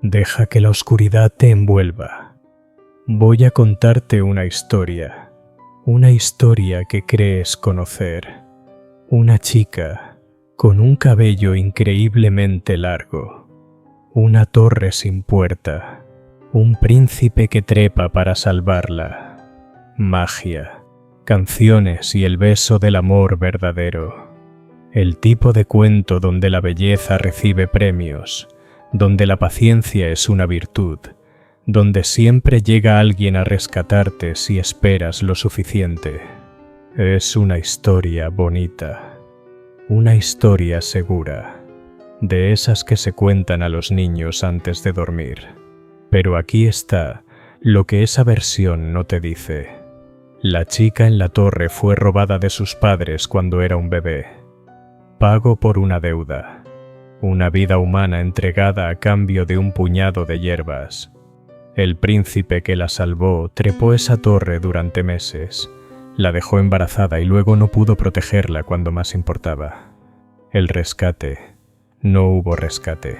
Deja que la oscuridad te envuelva. Voy a contarte una historia que crees conocer. Una chica con un cabello increíblemente largo, una torre sin puerta, un príncipe que trepa para salvarla, magia, canciones y el beso del amor verdadero. El tipo de cuento donde la belleza recibe premios, donde la paciencia es una virtud, donde siempre llega alguien a rescatarte si esperas lo suficiente. Es una historia bonita, una historia segura, de esas que se cuentan a los niños antes de dormir. Pero aquí está lo que esa versión no te dice. La chica en la torre fue robada de sus padres cuando era un bebé. Pago por una deuda. Una vida humana entregada a cambio de un puñado de hierbas. El príncipe que la salvó trepó esa torre durante meses, la dejó embarazada y luego no pudo protegerla cuando más importaba. El rescate. No hubo rescate.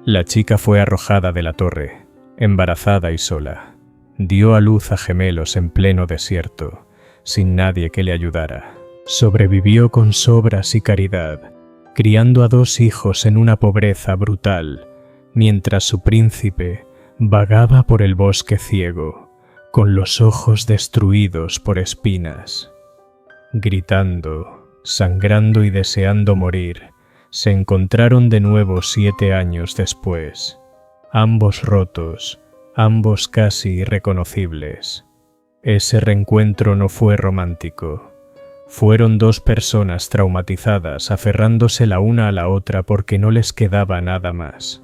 La chica fue arrojada de la torre, embarazada y sola. Dio a luz a gemelos en pleno desierto, sin nadie que le ayudara. Sobrevivió con sobras y caridad, criando a 2 hijos en una pobreza brutal, mientras su príncipe vagaba por el bosque ciego, con los ojos destruidos por espinas. Gritando, sangrando y deseando morir, se encontraron de nuevo 7 años después, ambos rotos, ambos casi irreconocibles. Ese reencuentro no fue romántico. Fueron 2 personas traumatizadas aferrándose la una a la otra porque no les quedaba nada más.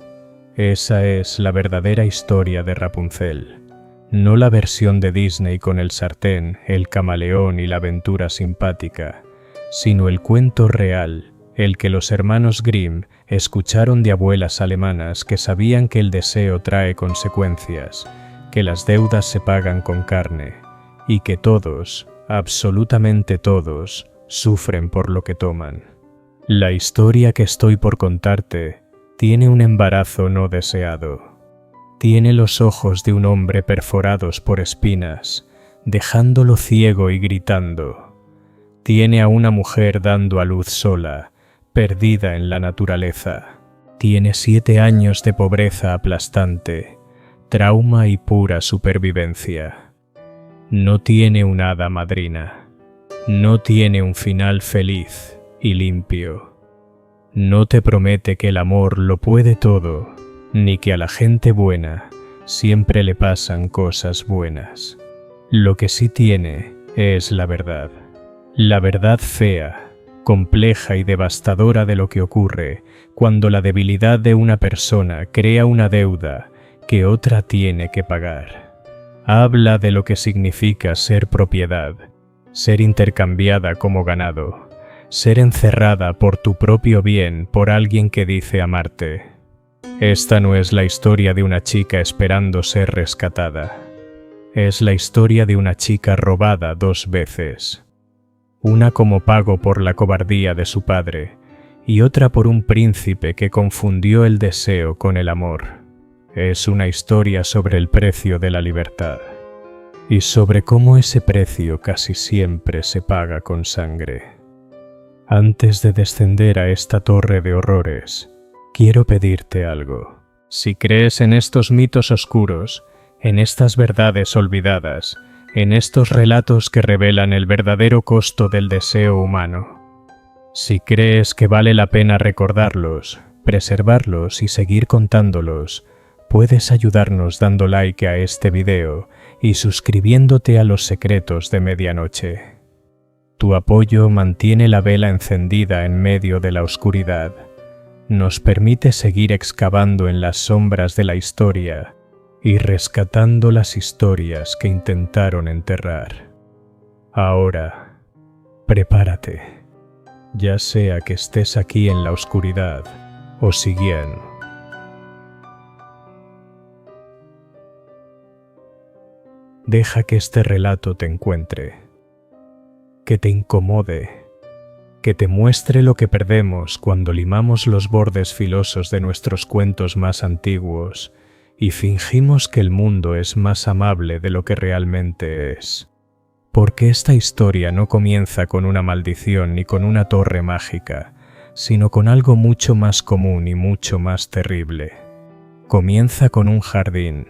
Esa es la verdadera historia de Rapunzel, no la versión de Disney con el sartén, el camaleón y la aventura simpática, sino el cuento real, el que los hermanos Grimm escucharon de abuelas alemanas que sabían que el deseo trae consecuencias, que las deudas se pagan con carne, y que todos, absolutamente todos, sufren por lo que toman. La historia que estoy por contarte tiene un embarazo no deseado. Tiene los ojos de un hombre perforados por espinas, dejándolo ciego y gritando. Tiene a una mujer dando a luz sola, perdida en la naturaleza. Tiene 7 años de pobreza aplastante, trauma y pura supervivencia. No tiene una hada madrina. No tiene un final feliz y limpio. No te promete que el amor lo puede todo, ni que a la gente buena siempre le pasan cosas buenas. Lo que sí tiene es la verdad fea, compleja y devastadora de lo que ocurre cuando la debilidad de una persona crea una deuda que otra tiene que pagar. Habla de lo que significa ser propiedad, ser intercambiada como ganado, ser encerrada por tu propio bien por alguien que dice amarte. Esta no es la historia de una chica esperando ser rescatada. Es la historia de una chica robada 2 veces. Una como pago por la cobardía de su padre y otra por un príncipe que confundió el deseo con el amor. Es una historia sobre el precio de la libertad y sobre cómo ese precio casi siempre se paga con sangre. Antes de descender a esta torre de horrores, quiero pedirte algo. Si crees en estos mitos oscuros, en estas verdades olvidadas, en estos relatos que revelan el verdadero costo del deseo humano, si crees que vale la pena recordarlos, preservarlos y seguir contándolos, puedes ayudarnos dando like a este video y suscribiéndote a Los Secretos de Medianoche. Tu apoyo mantiene la vela encendida en medio de la oscuridad. Nos permite seguir excavando en las sombras de la historia y rescatando las historias que intentaron enterrar. Ahora, prepárate, ya sea que estés aquí en la oscuridad o siguiendo. Deja que este relato te encuentre, que te incomode, que te muestre lo que perdemos cuando limamos los bordes filosos de nuestros cuentos más antiguos y fingimos que el mundo es más amable de lo que realmente es. Porque esta historia no comienza con una maldición ni con una torre mágica, sino con algo mucho más común y mucho más terrible. Comienza con un jardín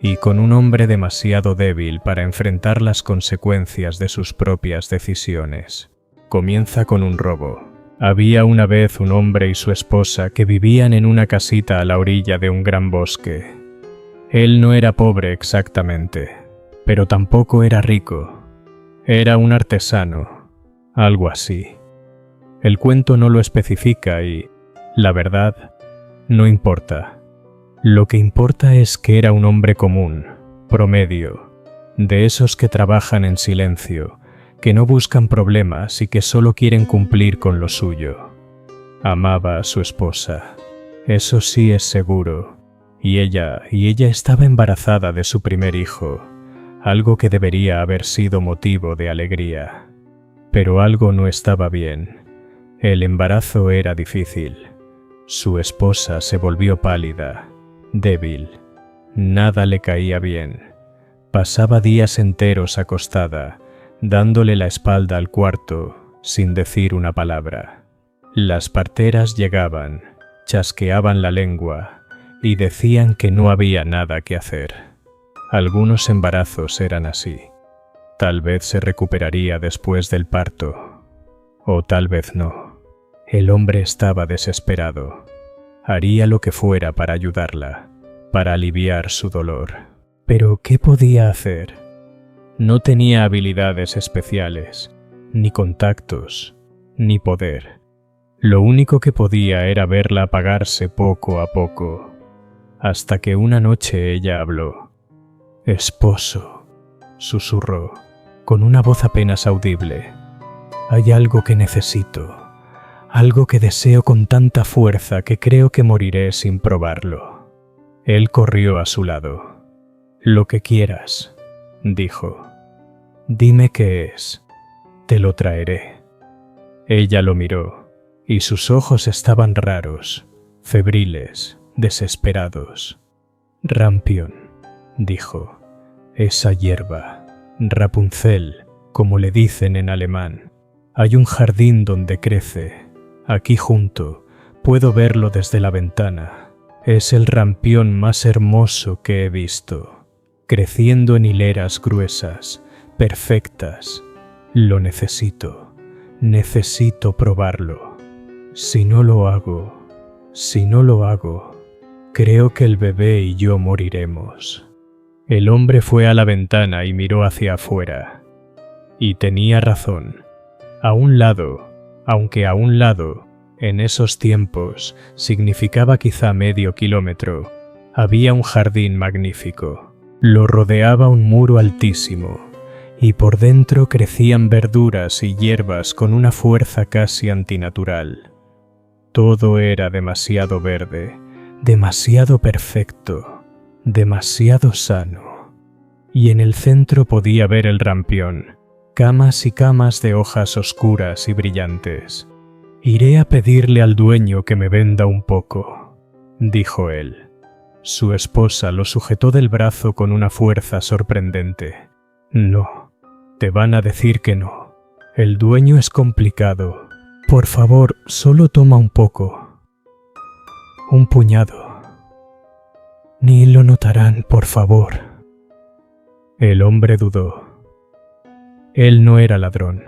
y con un hombre demasiado débil para enfrentar las consecuencias de sus propias decisiones. Comienza con un robo. Había una vez un hombre y su esposa que vivían en una casita a la orilla de un gran bosque. Él no era pobre exactamente, pero tampoco era rico. Era un artesano, algo así. El cuento no lo especifica y, la verdad, no importa. Lo que importa es que era un hombre común, promedio, de esos que trabajan en silencio, que no buscan problemas y que solo quieren cumplir con lo suyo. Amaba a su esposa, eso sí es seguro, y ella estaba embarazada de su primer hijo, algo que debería haber sido motivo de alegría. Pero algo no estaba bien. El embarazo era difícil. Su esposa se volvió pálida, débil. Nada le caía bien. Pasaba días enteros acostada, dándole la espalda al cuarto, sin decir una palabra. Las parteras llegaban, chasqueaban la lengua y decían que no había nada que hacer. Algunos embarazos eran así. Tal vez se recuperaría después del parto, o tal vez no. El hombre estaba desesperado. Haría lo que fuera para ayudarla, para aliviar su dolor. Pero ¿qué podía hacer? No tenía habilidades especiales, ni contactos, ni poder. Lo único que podía era verla apagarse poco a poco, hasta que una noche ella habló. «Esposo», susurró, con una voz apenas audible. «Hay algo que necesito, algo que deseo con tanta fuerza que creo que moriré sin probarlo». Él corrió a su lado. «Lo que quieras», dijo. «Dime qué es. Te lo traeré». Ella lo miró, y sus ojos estaban raros, febriles, desesperados. «Rampion», dijo. «Esa hierba, Rapunzel, como le dicen en alemán. Hay un jardín donde crece. Aquí junto, puedo verlo desde la ventana. Es el rampión más hermoso que he visto, creciendo en hileras gruesas, perfectas. Lo necesito probarlo. Si no lo hago, creo que el bebé y yo moriremos». El hombre fue a la ventana y miró hacia afuera. Y tenía razón. Aunque a un lado, en esos tiempos, significaba quizá medio kilómetro, había un jardín magnífico. Lo rodeaba un muro altísimo, y por dentro crecían verduras y hierbas con una fuerza casi antinatural. Todo era demasiado verde, demasiado perfecto, demasiado sano. Y en el centro podía ver el rampión, camas y camas de hojas oscuras y brillantes. «Iré a pedirle al dueño que me venda un poco», dijo él. Su esposa lo sujetó del brazo con una fuerza sorprendente. «No, te van a decir que no. El dueño es complicado. Por favor, solo toma un poco. Un puñado. Ni lo notarán, por favor». El hombre dudó. Él no era ladrón.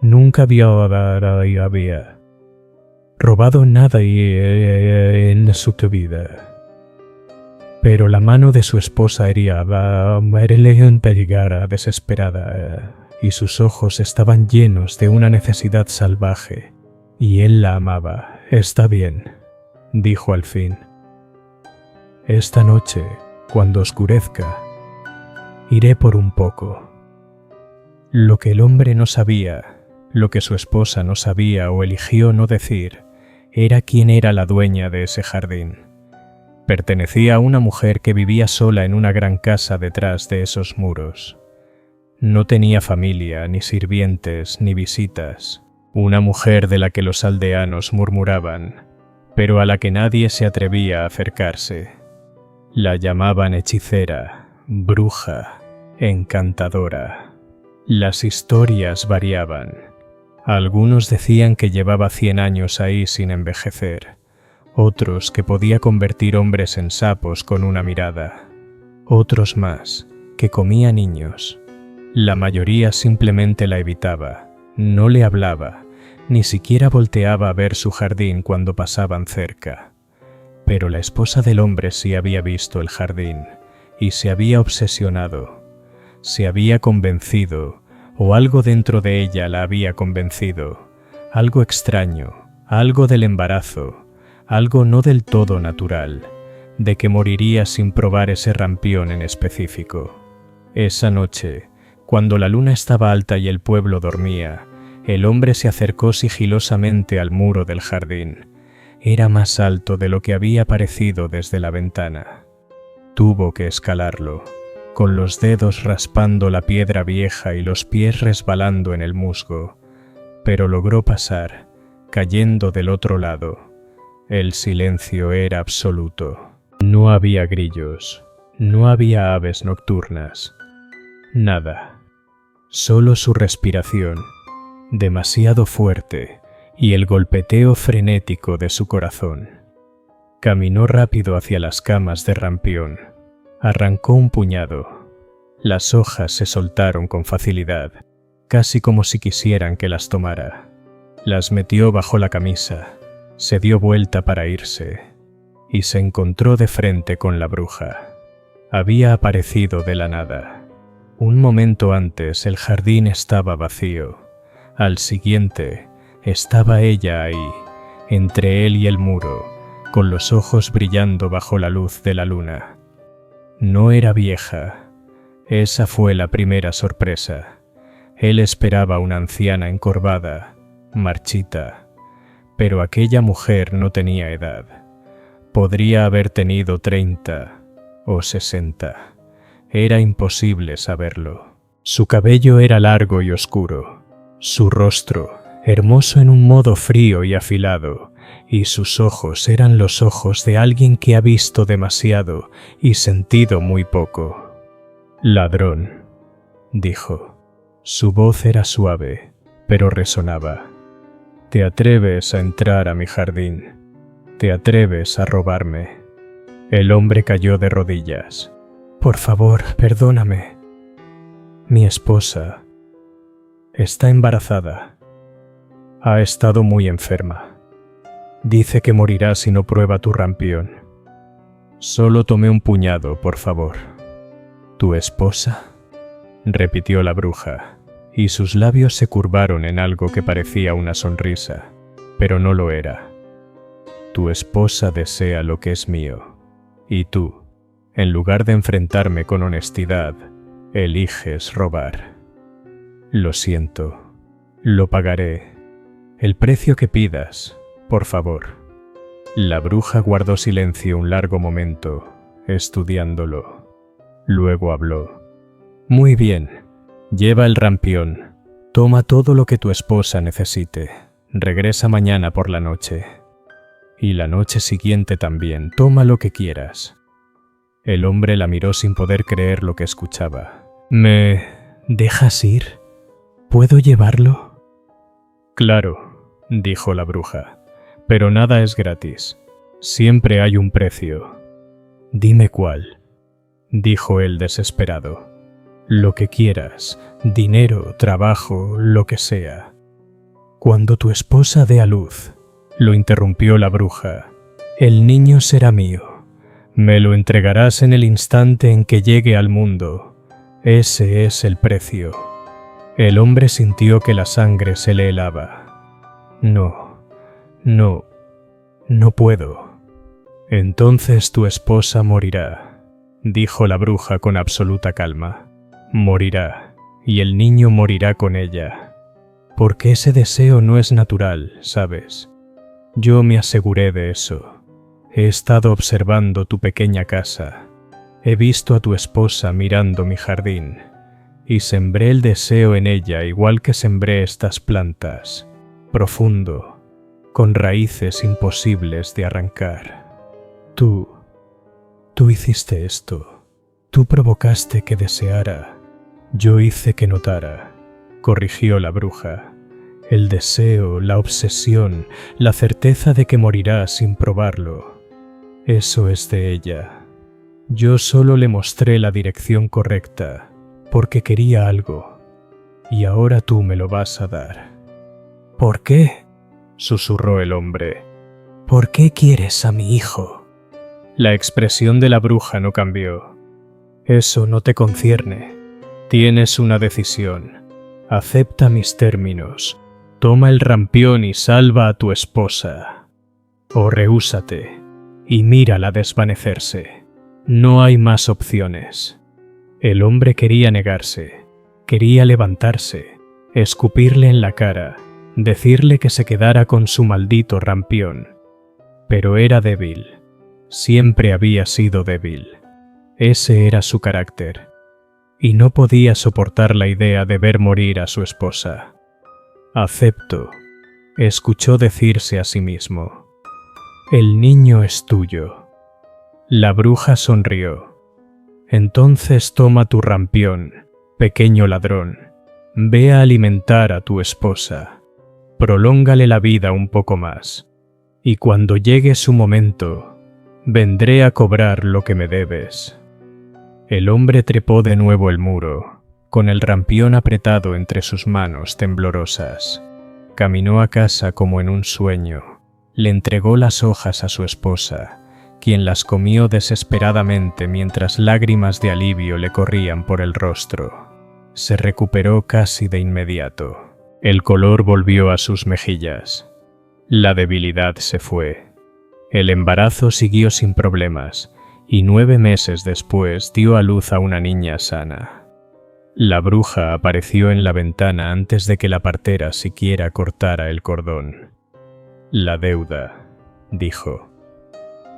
Nunca había robado nada en su vida. Pero la mano de su esposa hería a Marilyn Pellegara desesperada, y sus ojos estaban llenos de una necesidad salvaje, y él la amaba. «Está bien», dijo al fin. «Esta noche, cuando oscurezca, iré por un poco». Lo que el hombre no sabía, lo que su esposa no sabía o eligió no decir, era quién era la dueña de ese jardín. Pertenecía a una mujer que vivía sola en una gran casa detrás de esos muros. No tenía familia, ni sirvientes, ni visitas. Una mujer de la que los aldeanos murmuraban, pero a la que nadie se atrevía a acercarse. La llamaban hechicera, bruja, encantadora. Las historias variaban. Algunos decían que llevaba 100 años ahí sin envejecer, otros que podía convertir hombres en sapos con una mirada, otros más, que comía niños. La mayoría simplemente la evitaba, no le hablaba, ni siquiera volteaba a ver su jardín cuando pasaban cerca. Pero la esposa del hombre sí había visto el jardín, y se había obsesionado, se había convencido, o algo dentro de ella la había convencido, algo extraño, algo del embarazo, algo no del todo natural, de que moriría sin probar ese rampión en específico. Esa noche, cuando la luna estaba alta y el pueblo dormía, el hombre se acercó sigilosamente al muro del jardín. Era más alto de lo que había parecido desde la ventana. Tuvo que escalarlo, con los dedos raspando la piedra vieja y los pies resbalando en el musgo, pero logró pasar, cayendo del otro lado. El silencio era absoluto. No había grillos, no había aves nocturnas, nada. Solo su respiración, demasiado fuerte, y el golpeteo frenético de su corazón. Caminó rápido hacia las camas de rampión. Arrancó un puñado. Las hojas se soltaron con facilidad, casi como si quisieran que las tomara. Las metió bajo la camisa, se dio vuelta para irse, y se encontró de frente con la bruja. Había aparecido de la nada. Un momento antes el jardín estaba vacío. Al siguiente, estaba ella ahí, entre él y el muro, con los ojos brillando bajo la luz de la luna. No era vieja. Esa fue la primera sorpresa. Él esperaba una anciana encorvada, marchita, pero aquella mujer no tenía edad. Podría haber tenido 30 o 60. Era imposible saberlo. Su cabello era largo y oscuro, su rostro hermoso en un modo frío y afilado, y sus ojos eran los ojos de alguien que ha visto demasiado y sentido muy poco. «Ladrón», dijo. Su voz era suave, pero resonaba. «¿Te atreves a entrar a mi jardín? ¿Te atreves a robarme?» El hombre cayó de rodillas. «Por favor, perdóname. Mi esposa está embarazada. Ha estado muy enferma. Dice que morirá si no prueba tu rampión. Solo tomé un puñado, por favor». «¿Tu esposa?», repitió la bruja, y sus labios se curvaron en algo que parecía una sonrisa, pero no lo era. «Tu esposa desea lo que es mío, y tú, en lugar de enfrentarme con honestidad, eliges robar. Lo siento, lo pagaré. El precio que pidas, por favor». La bruja guardó silencio un largo momento, estudiándolo. Luego habló. «Muy bien, lleva el rampión. Toma todo lo que tu esposa necesite. Regresa mañana por la noche. Y la noche siguiente también. Toma lo que quieras». El hombre la miró sin poder creer lo que escuchaba. «¿Me dejas ir? ¿Puedo llevarlo?» «Claro», dijo la bruja, «pero nada es gratis. Siempre hay un precio». «Dime cuál», dijo él desesperado. «Lo que quieras, dinero, trabajo, lo que sea». «Cuando tu esposa dé a luz», lo interrumpió la bruja, «el niño será mío. Me lo entregarás en el instante en que llegue al mundo. Ese es el precio». El hombre sintió que la sangre se le helaba. «No puedo». «Entonces tu esposa morirá», dijo la bruja con absoluta calma. «Morirá, y el niño morirá con ella. Porque ese deseo no es natural, ¿sabes? Yo me aseguré de eso. He estado observando tu pequeña casa. He visto a tu esposa mirando mi jardín, y sembré el deseo en ella igual que sembré estas plantas, profundo, con raíces imposibles de arrancar. Tú Tú hiciste esto. Tú provocaste que deseara. Yo hice que notara. Corrigió la bruja. El deseo, la obsesión, la certeza de que morirá sin probarlo. Eso es de ella. Yo solo le mostré la dirección correcta, porque quería algo. Y ahora tú me lo vas a dar. ¿Por qué?, susurró el hombre. ¿Por qué quieres a mi hijo? La expresión de la bruja no cambió. Eso no te concierne. Tienes una decisión. Acepta mis términos. Toma el rampión y salva a tu esposa. O rehúsate y mírala desvanecerse. No hay más opciones. El hombre quería negarse, quería levantarse, escupirle en la cara, decirle que se quedara con su maldito rampión. Pero era débil. Siempre había sido débil. Ese era su carácter. Y no podía soportar la idea de ver morir a su esposa. Acepto, escuchó decirse a sí mismo. El niño es tuyo. La bruja sonrió. Entonces toma tu rampión, pequeño ladrón. Ve a alimentar a tu esposa. Prolóngale la vida un poco más. Y cuando llegue su momento, vendré a cobrar lo que me debes. El hombre trepó de nuevo el muro, con el rampión apretado entre sus manos temblorosas. Caminó a casa como en un sueño. Le entregó las hojas a su esposa, quien las comió desesperadamente mientras lágrimas de alivio le corrían por el rostro. Se recuperó casi de inmediato. El color volvió a sus mejillas. La debilidad se fue. El embarazo siguió sin problemas, y 9 meses después dio a luz a una niña sana. La bruja apareció en la ventana antes de que la partera siquiera cortara el cordón. La deuda, dijo.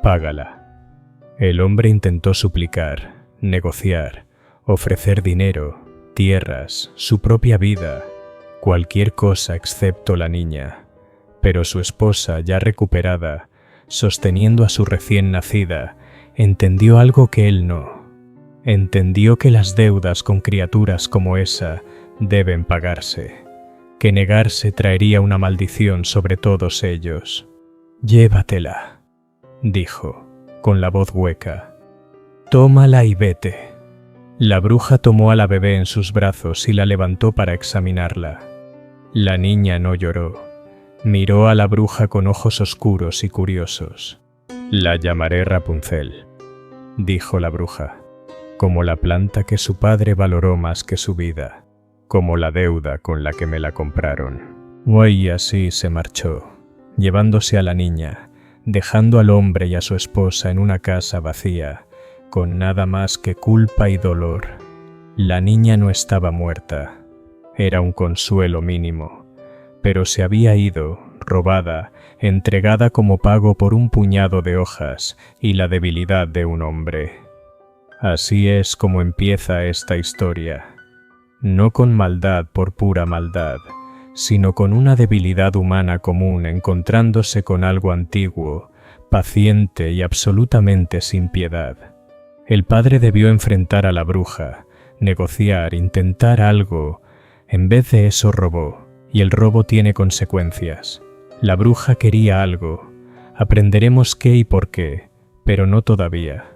Págala. El hombre intentó suplicar, negociar, ofrecer dinero, tierras, su propia vida, cualquier cosa excepto la niña. Pero su esposa, ya recuperada, sosteniendo a su recién nacida, entendió algo que él no. Entendió que las deudas con criaturas como esa deben pagarse, que negarse traería una maldición sobre todos ellos. Llévatela, dijo, con la voz hueca. Tómala y vete. La bruja tomó a la bebé en sus brazos y la levantó para examinarla. La niña no lloró. Miró a la bruja con ojos oscuros y curiosos. La llamaré Rapunzel, dijo la bruja, como la planta que su padre valoró más que su vida, como la deuda con la que me la compraron. Y así se marchó, llevándose a la niña, dejando al hombre y a su esposa en una casa vacía, con nada más que culpa y dolor. La niña no estaba muerta, era un consuelo mínimo, pero se había ido, robada, entregada como pago por un puñado de hojas y la debilidad de un hombre. Así es como empieza esta historia, no con maldad por pura maldad, sino con una debilidad humana común encontrándose con algo antiguo, paciente y absolutamente sin piedad. El padre debió enfrentar a la bruja, negociar, intentar algo. En vez de eso robó, y el robo tiene consecuencias. La bruja quería algo. Aprenderemos qué y por qué, pero no todavía.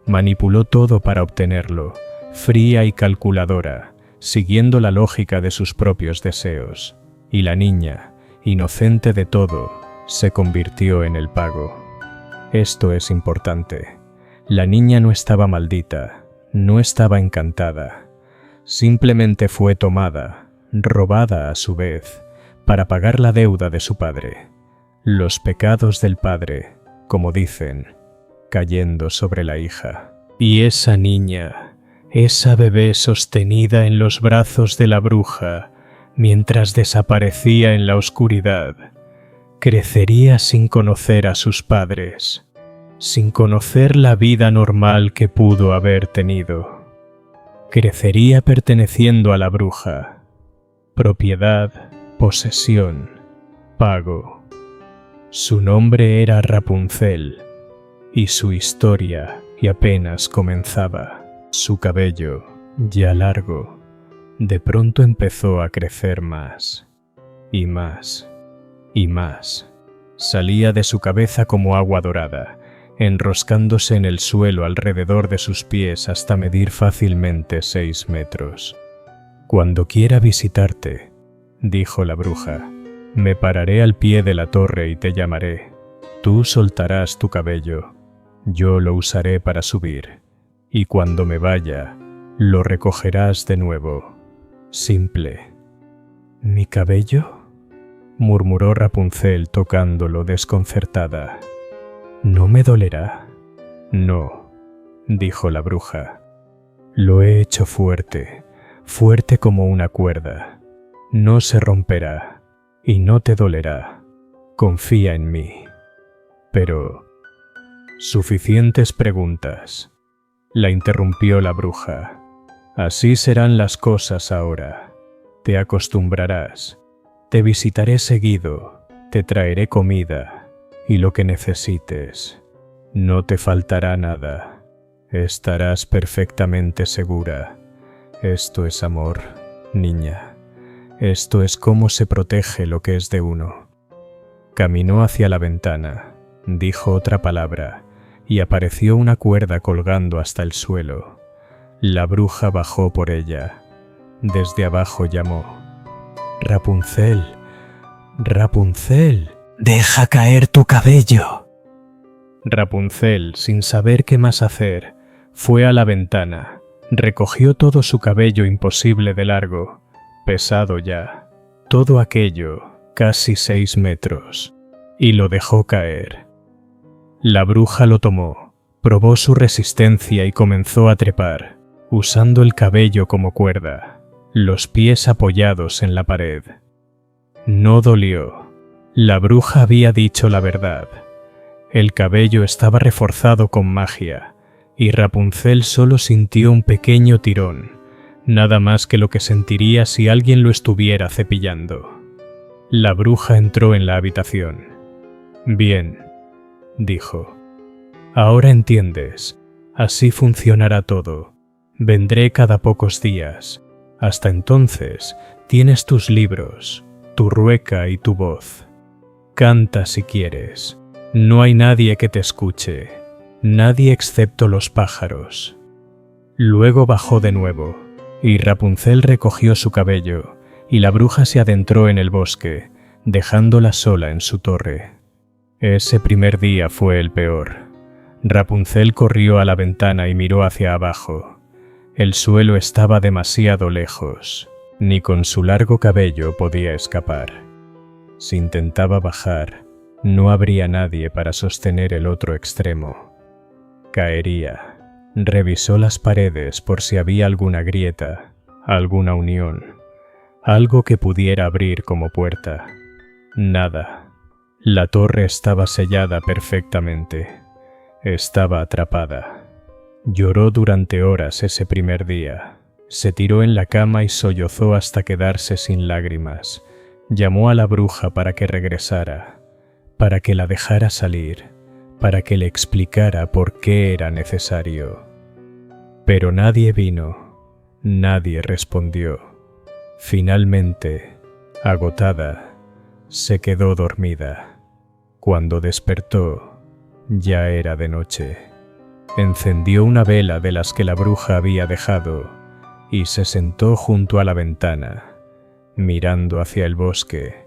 Manipuló todo para obtenerlo, fría y calculadora, siguiendo la lógica de sus propios deseos. Y la niña, inocente de todo, se convirtió en el pago. Esto es importante. La niña no estaba maldita, no estaba encantada. Simplemente fue tomada, robada a su vez, para pagar la deuda de su padre. Los pecados del padre, como dicen, cayendo sobre la hija. Y esa niña, esa bebé sostenida en los brazos de la bruja, mientras desaparecía en la oscuridad, crecería sin conocer a sus padres, sin conocer la vida normal que pudo haber tenido. Crecería perteneciendo a la bruja. Propiedad, posesión, pago. Su nombre era Rapunzel, y su historia y apenas comenzaba. Su cabello, ya largo, de pronto empezó a crecer más, y más, y más. Salía de su cabeza como agua dorada, enroscándose en el suelo alrededor de sus pies hasta medir fácilmente 6 metros. «Cuando quiera visitarte», dijo la bruja, «me pararé al pie de la torre y te llamaré. Tú soltarás tu cabello, yo lo usaré para subir, y cuando me vaya, lo recogerás de nuevo. Simple». «¿Mi cabello?», murmuró Rapunzel tocándolo desconcertada. «¿No me dolerá?». «No», dijo la bruja. «Lo he hecho fuerte, fuerte como una cuerda. No se romperá y no te dolerá. Confía en mí». «Pero…». «Suficientes preguntas», la interrumpió la bruja. «Así serán las cosas ahora. Te acostumbrarás. Te visitaré seguido, te traeré comida y lo que necesites. No te faltará nada. Estarás perfectamente segura. Esto es amor, niña. Esto es cómo se protege lo que es de uno». Caminó hacia la ventana, dijo otra palabra y apareció una cuerda colgando hasta el suelo. La bruja bajó por ella. Desde abajo llamó: «Rapunzel, Rapunzel, deja caer tu cabello». Rapunzel, sin saber qué más hacer, fue a la ventana, recogió todo su cabello imposible de largo, pesado ya, todo aquello, casi 6 metros, y lo dejó caer. La bruja lo tomó, probó su resistencia y comenzó a trepar, usando el cabello como cuerda, los pies apoyados en la pared. No dolió. La bruja había dicho la verdad. El cabello estaba reforzado con magia, y Rapunzel solo sintió un pequeño tirón, nada más que lo que sentiría si alguien lo estuviera cepillando. La bruja entró en la habitación. «Bien», dijo. «Ahora entiendes. Así funcionará todo. Vendré cada pocos días. Hasta entonces, tienes tus libros, tu rueca y tu voz. Canta si quieres. No hay nadie que te escuche, nadie excepto los pájaros». Luego bajó de nuevo, y Rapunzel recogió su cabello, y la bruja se adentró en el bosque, dejándola sola en su torre. Ese primer día fue el peor. Rapunzel corrió a la ventana y miró hacia abajo. El suelo estaba demasiado lejos. Ni con su largo cabello podía escapar. Si intentaba bajar, no habría nadie para sostener el otro extremo. Caería. Revisó las paredes por si había alguna grieta, alguna unión, algo que pudiera abrir como puerta. Nada. La torre estaba sellada perfectamente. Estaba atrapada. Lloró durante horas ese primer día. Se tiró en la cama y sollozó hasta quedarse sin lágrimas. Llamó a la bruja para que regresara, para que la dejara salir, para que le explicara por qué era necesario. Pero nadie vino, nadie respondió. Finalmente, agotada, se quedó dormida. Cuando despertó, ya era de noche. Encendió una vela de las que la bruja había dejado y se sentó junto a la ventana, mirando hacia el bosque,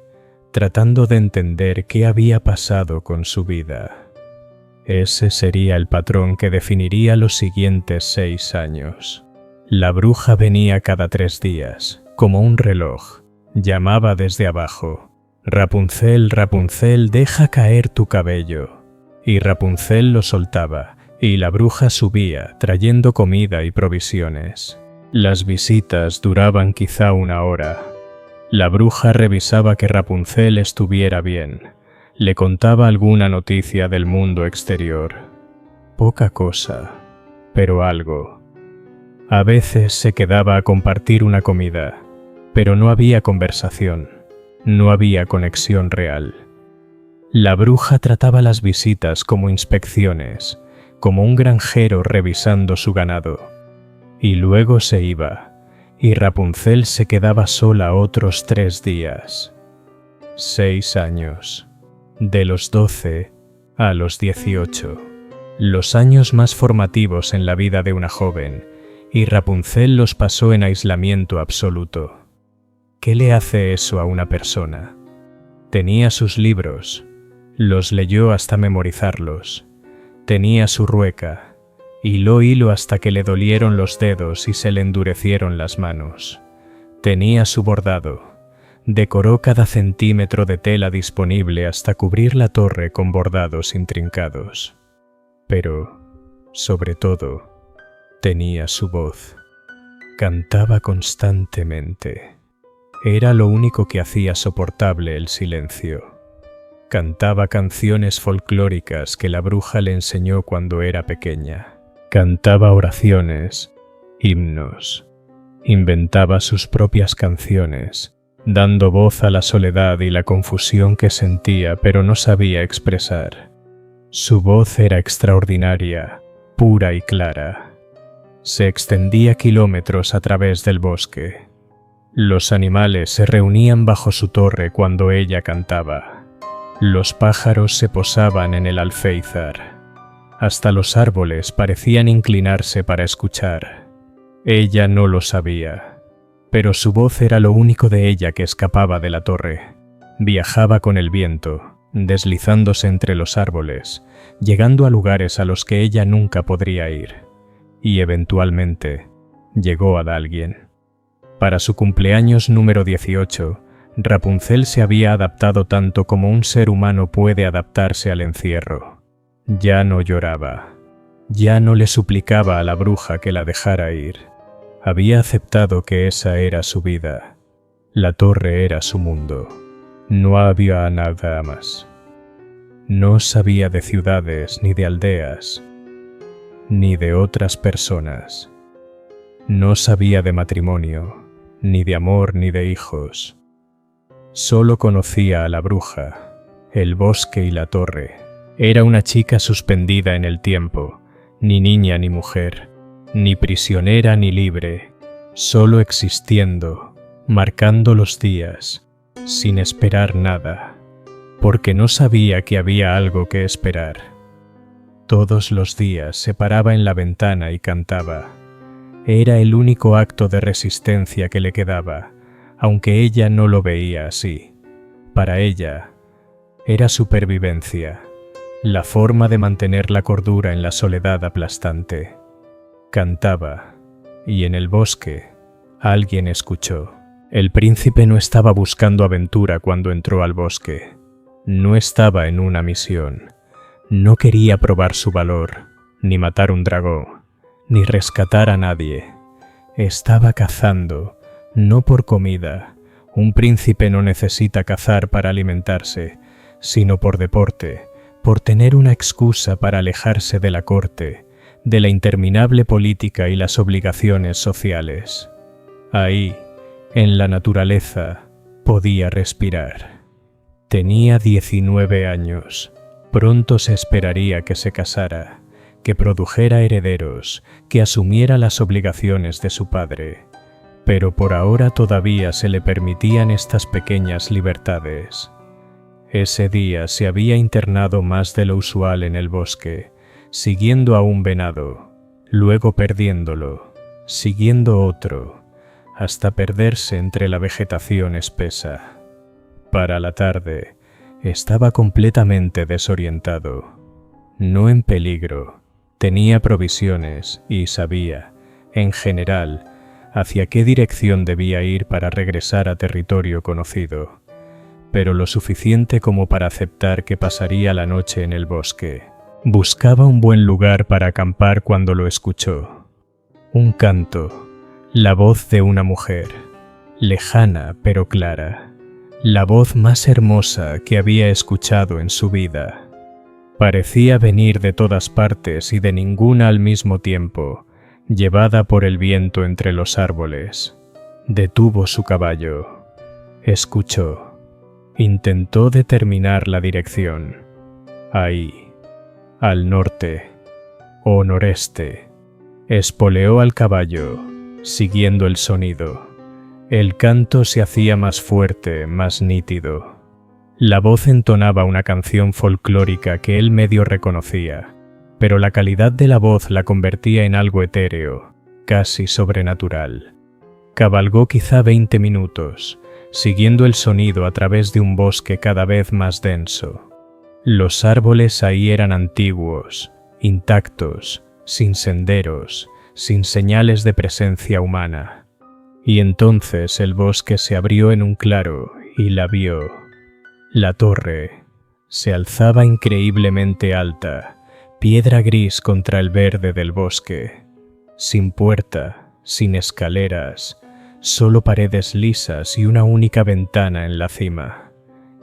tratando de entender qué había pasado con su vida. Ese sería el patrón que definiría los siguientes 6 años. La bruja venía cada 3 días, como un reloj. Llamaba desde abajo: «Rapunzel, Rapunzel, deja caer tu cabello». Y Rapunzel lo soltaba, y la bruja subía, trayendo comida y provisiones. Las visitas duraban quizá 1 hora. La bruja revisaba que Rapunzel estuviera bien. Le contaba alguna noticia del mundo exterior. Poca cosa, pero algo. A veces se quedaba a compartir una comida, pero no había conversación, no había conexión real. La bruja trataba las visitas como inspecciones, como un granjero revisando su ganado. Y luego se iba, y Rapunzel se quedaba sola otros 3 días. 6 años. De los 12 a los 18. Los años más formativos en la vida de una joven, y Rapunzel los pasó en aislamiento absoluto. ¿Qué le hace eso a una persona? Tenía sus libros, los leyó hasta memorizarlos. Tenía su rueca, hiló hilo hasta que le dolieron los dedos y se le endurecieron las manos. Tenía su bordado, decoró cada centímetro de tela disponible hasta cubrir la torre con bordados intrincados. Pero, sobre todo, tenía su voz. Cantaba constantemente. Era lo único que hacía soportable el silencio. Cantaba canciones folclóricas que la bruja le enseñó cuando era pequeña. Cantaba oraciones, himnos. Inventaba sus propias canciones, dando voz a la soledad y la confusión que sentía pero no sabía expresar. Su voz era extraordinaria, pura y clara. Se extendía kilómetros a través del bosque. Los animales se reunían bajo su torre cuando ella cantaba. Los pájaros se posaban en el alféizar. Hasta los árboles parecían inclinarse para escuchar. Ella no lo sabía, pero su voz era lo único de ella que escapaba de la torre. Viajaba con el viento, deslizándose entre los árboles, llegando a lugares a los que ella nunca podría ir. Y eventualmente llegó a alguien. Para su cumpleaños número 18, Rapunzel se había adaptado tanto como un ser humano puede adaptarse al encierro. Ya no lloraba. Ya no le suplicaba a la bruja que la dejara ir. Había aceptado que esa era su vida. La torre era su mundo. No había nada más. No sabía de ciudades ni de aldeas, ni de otras personas. No sabía de matrimonio, ni de amor ni de hijos. Solo conocía a la bruja, el bosque y la torre. Era una chica suspendida en el tiempo, ni niña ni mujer, ni prisionera ni libre, solo existiendo, marcando los días, sin esperar nada, porque no sabía que había algo que esperar. Todos los días se paraba en la ventana y cantaba. Era el único acto de resistencia que le quedaba, aunque ella no lo veía así. Para ella, era supervivencia, la forma de mantener la cordura en la soledad aplastante. Cantaba, y en el bosque, alguien escuchó. El príncipe no estaba buscando aventura cuando entró al bosque. No estaba en una misión. No quería probar su valor, ni matar un dragón, ni rescatar a nadie. Estaba cazando, no por comida. Un príncipe no necesita cazar para alimentarse, sino por deporte, por tener una excusa para alejarse de la corte, de la interminable política y las obligaciones sociales. Ahí, en la naturaleza, podía respirar. Tenía 19 años. Pronto se esperaría que se casara, que produjera herederos, que asumiera las obligaciones de su padre. Pero por ahora todavía se le permitían estas pequeñas libertades. Ese día se había internado más de lo usual en el bosque, siguiendo a un venado, luego perdiéndolo, siguiendo otro, hasta perderse entre la vegetación espesa. Para la tarde, estaba completamente desorientado. No en peligro, tenía provisiones y sabía, en general, hacia qué dirección debía ir para regresar a territorio conocido, pero lo suficiente como para aceptar que pasaría la noche en el bosque. Buscaba un buen lugar para acampar cuando lo escuchó. Un canto, la voz de una mujer, lejana pero clara, la voz más hermosa que había escuchado en su vida. Parecía venir de todas partes y de ninguna al mismo tiempo, llevada por el viento entre los árboles. Detuvo su caballo. Escuchó. Intentó determinar la dirección. Ahí, al norte, o noreste. Espoleó al caballo, siguiendo el sonido. El canto se hacía más fuerte, más nítido. La voz entonaba una canción folclórica que él medio reconocía, pero la calidad de la voz la convertía en algo etéreo, casi sobrenatural. Cabalgó quizá 20 minutos, siguiendo el sonido a través de un bosque cada vez más denso. Los árboles ahí eran antiguos, intactos, sin senderos, sin señales de presencia humana. Y entonces el bosque se abrió en un claro y la vio. La torre se alzaba increíblemente alta, piedra gris contra el verde del bosque, sin puerta, sin escaleras, solo paredes lisas y una única ventana en la cima.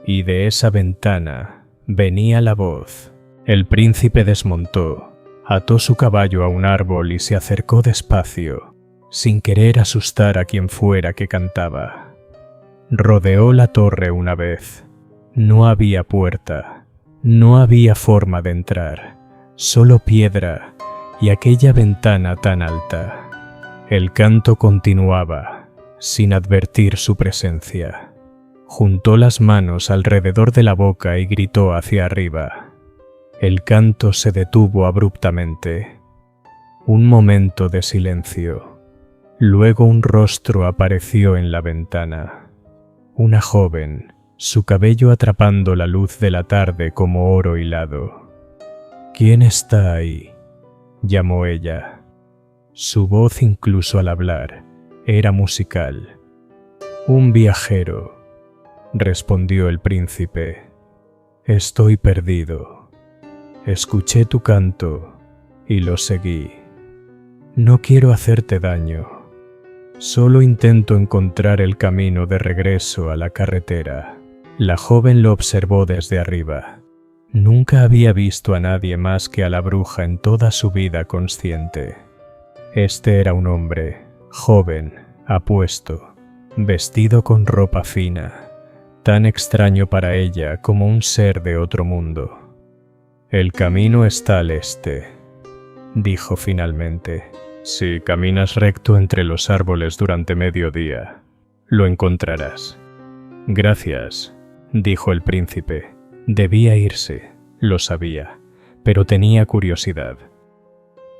Y de esa ventana venía la voz. El príncipe desmontó, ató su caballo a un árbol y se acercó despacio, sin querer asustar a quien fuera que cantaba. Rodeó la torre una vez. No había puerta, no había forma de entrar, solo piedra y aquella ventana tan alta. El canto continuaba, sin advertir su presencia. Juntó las manos alrededor de la boca y gritó hacia arriba. El canto se detuvo abruptamente. Un momento de silencio. Luego un rostro apareció en la ventana. Una joven, su cabello atrapando la luz de la tarde como oro hilado. «¿Quién está ahí?», llamó ella. Su voz, incluso al hablar, era musical. «Un viajero», respondió el príncipe. «Estoy perdido. Escuché tu canto y lo seguí. No quiero hacerte daño. Solo intento encontrar el camino de regreso a la carretera». La joven lo observó desde arriba. Nunca había visto a nadie más que a la bruja en toda su vida consciente. Este era un hombre, joven, apuesto, vestido con ropa fina, tan extraño para ella como un ser de otro mundo. «El camino está al este», dijo finalmente. «Si caminas recto entre los árboles durante mediodía, lo encontrarás». «Gracias», dijo el príncipe. Debía irse, lo sabía, pero tenía curiosidad.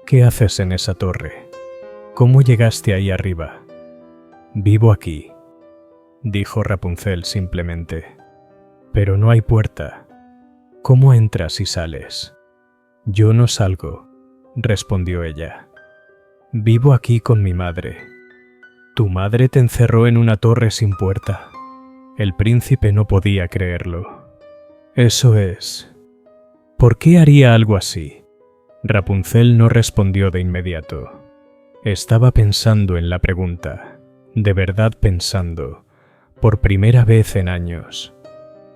«¿Qué haces en esa torre? ¿Cómo llegaste ahí arriba?» «Vivo aquí», dijo Rapunzel simplemente. «Pero no hay puerta. ¿Cómo entras y sales?» «Yo no salgo», respondió ella. «Vivo aquí con mi madre». «¿Tu madre te encerró en una torre sin puerta?» El príncipe no podía creerlo. «Eso es». «¿Por qué haría algo así?» Rapunzel no respondió de inmediato. Estaba pensando en la pregunta, de verdad pensando, por primera vez en años.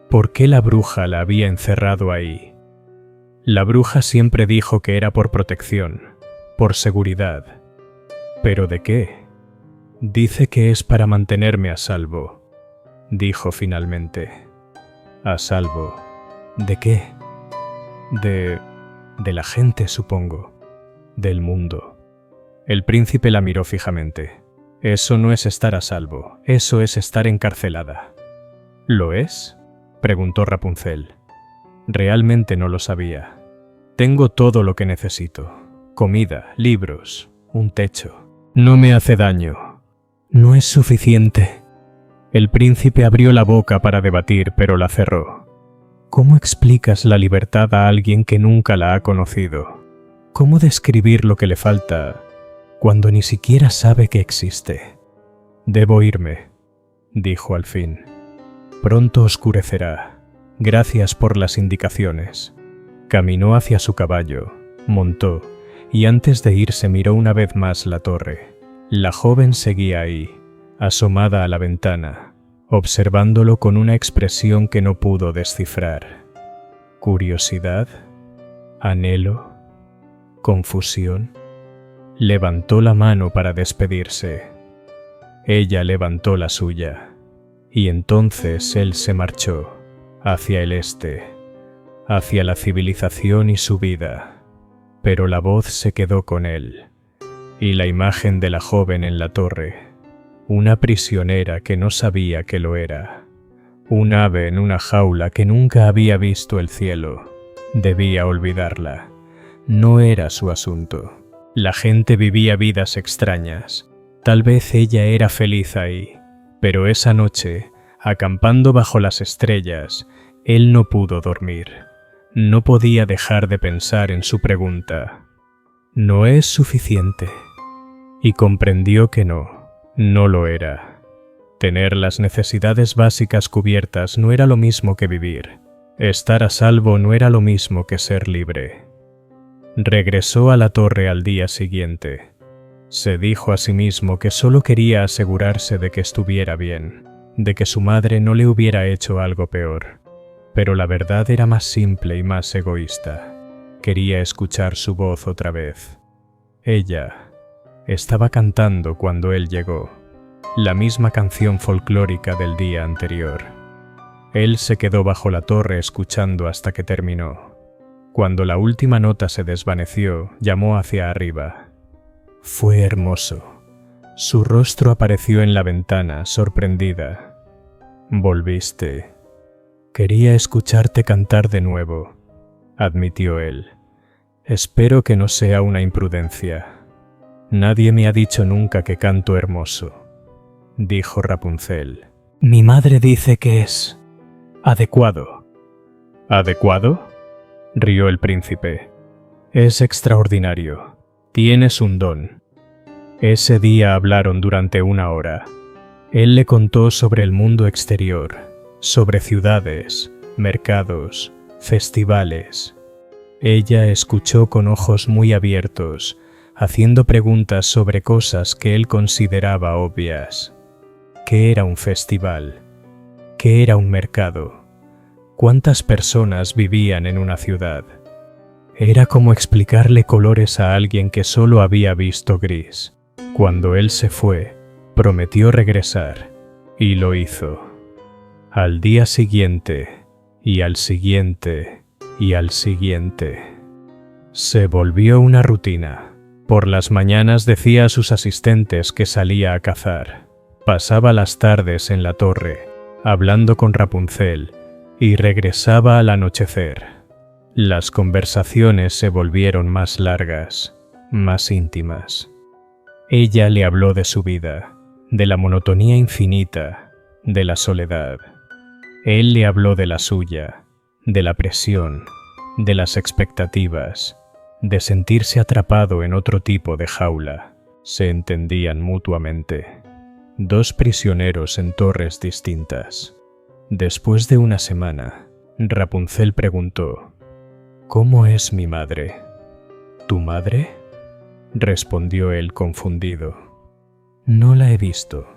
¿Por qué la bruja la había encerrado ahí? La bruja siempre dijo que era por protección, por seguridad. ¿Pero de qué? «Dice que es para mantenerme a salvo», dijo finalmente. «¿A salvo? ¿De qué?» De la gente, supongo. Del mundo». El príncipe la miró fijamente. «Eso no es estar a salvo, eso es estar encarcelada». «¿Lo es?», preguntó Rapunzel. Realmente no lo sabía. «Tengo todo lo que necesito. Comida, libros, un techo. No me hace daño». «No es suficiente». El príncipe abrió la boca para debatir, pero la cerró. ¿Cómo explicas la libertad a alguien que nunca la ha conocido? ¿Cómo describir lo que le falta cuando ni siquiera sabe que existe? «Debo irme», dijo al fin. «Pronto oscurecerá. Gracias por las indicaciones». Caminó hacia su caballo, montó, y antes de irse miró una vez más la torre. La joven seguía ahí, asomada a la ventana, observándolo con una expresión que no pudo descifrar. ¿Curiosidad? ¿Anhelo? ¿Confusión? Levantó la mano para despedirse. Ella levantó la suya, y entonces él se marchó hacia el este, hacia la civilización y su vida. pero la voz se quedó con él, y la imagen de la joven en la torre, una prisionera que no sabía que lo era, un ave en una jaula que nunca había visto el cielo, debía olvidarla. No era su asunto. La gente vivía vidas extrañas. Tal vez ella era feliz ahí, pero esa noche, acampando bajo las estrellas, él no pudo dormir. No podía dejar de pensar en su pregunta. ¿No es suficiente? Y comprendió que no lo era. Tener las necesidades básicas cubiertas no era lo mismo que vivir. Estar a salvo no era lo mismo que ser libre. Regresó a la torre al día siguiente. Se dijo a sí mismo que solo quería asegurarse de que estuviera bien, de que su madre no le hubiera hecho algo peor. Pero la verdad era más simple y más egoísta. Quería escuchar su voz otra vez. Ella estaba cantando cuando él llegó, la misma canción folclórica del día anterior. Él se quedó bajo la torre escuchando hasta que terminó. Cuando la última nota se desvaneció, llamó hacia arriba. Fue hermoso. Su rostro apareció en la ventana, sorprendida. Volviste. Quería escucharte cantar de nuevo, admitió él. Espero que no sea una imprudencia. Nadie me ha dicho nunca que canto hermoso, dijo Rapunzel. Mi madre dice que es adecuado. ¿Adecuado? Rió el príncipe. Es extraordinario. Tienes un don. Ese día hablaron durante 1 hora. Él le contó sobre el mundo exterior, sobre ciudades, mercados, festivales. Ella escuchó con ojos muy abiertos, haciendo preguntas sobre cosas que él consideraba obvias. ¿Qué era un festival? ¿Qué era un mercado? ¿Cuántas personas vivían en una ciudad? Era como explicarle colores a alguien que solo había visto gris. Cuando él se fue, prometió regresar, y lo hizo. Al día siguiente, y al siguiente, y al siguiente. Se volvió una rutina. Por las mañanas decía a sus asistentes que salía a cazar. Pasaba las tardes en la torre, hablando con Rapunzel, y regresaba al anochecer. Las conversaciones se volvieron más largas, más íntimas. Ella le habló de su vida, de la monotonía infinita, de la soledad. Él le habló de la suya, de la presión, de las expectativas, de sentirse atrapado en otro tipo de jaula. Se entendían mutuamente. 2 prisioneros en torres distintas. Después de 1 semana, Rapunzel preguntó: ¿Cómo es mi madre? ¿Tu madre? Respondió él confundido. No la he visto.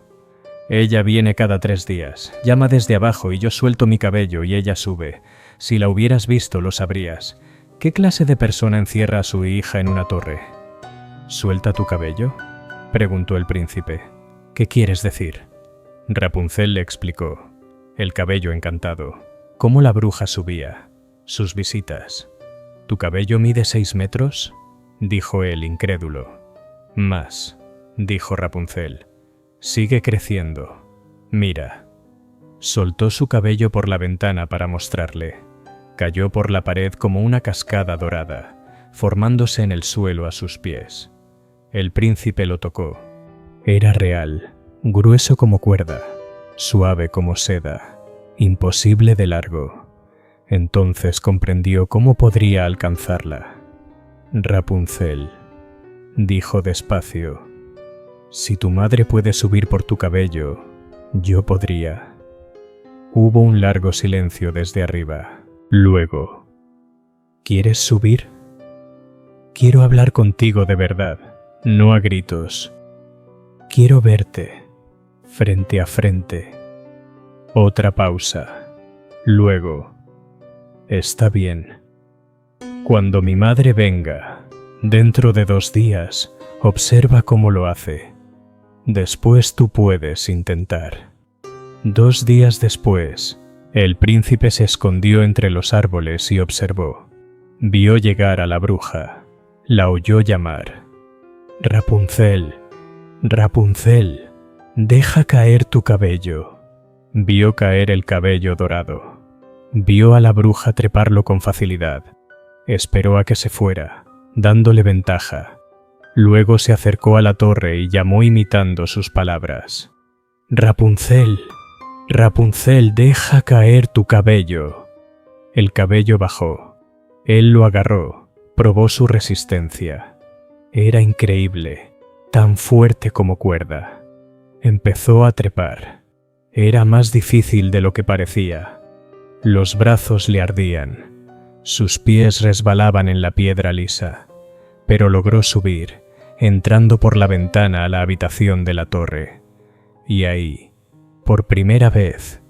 Ella viene cada 3 días, llama desde abajo y yo suelto mi cabello y ella sube. Si la hubieras visto lo sabrías. ¿Qué clase de persona encierra a su hija en una torre? ¿Suelta tu cabello?, preguntó el príncipe. ¿Qué quieres decir? Rapunzel le explicó. El cabello encantado. Cómo la bruja subía. Sus visitas. ¿Tu cabello mide 6 metros? Dijo él incrédulo. Más, dijo Rapunzel. Sigue creciendo. Mira. Soltó su cabello por la ventana para mostrarle. Cayó por la pared como una cascada dorada, formándose en el suelo a sus pies. El príncipe lo tocó. Era real, grueso como cuerda, suave como seda, imposible de largo. Entonces comprendió cómo podría alcanzarla. Rapunzel, dijo despacio, si tu madre puede subir por tu cabello, yo podría. Hubo un largo silencio desde arriba. Luego, ¿quieres subir? Quiero hablar contigo de verdad, no a gritos. Quiero verte, frente a frente. Otra pausa. Luego, está bien. Cuando mi madre venga, dentro de 2 días, observa cómo lo hace. Después tú puedes intentar. 2 días después, el príncipe se escondió entre los árboles y observó. Vio llegar a la bruja. La oyó llamar. «Rapunzel, Rapunzel, deja caer tu cabello». Vio caer el cabello dorado. Vio a la bruja treparlo con facilidad. Esperó a que se fuera, dándole ventaja. Luego se acercó a la torre y llamó imitando sus palabras. «Rapunzel, Rapunzel, deja caer tu cabello». El cabello bajó. Él lo agarró, probó su resistencia. Era increíble, tan fuerte como cuerda. Empezó a trepar. Era más difícil de lo que parecía. Los brazos le ardían. Sus pies resbalaban en la piedra lisa. Pero logró subir, entrando por la ventana a la habitación de la torre. Y ahí, por primera vez,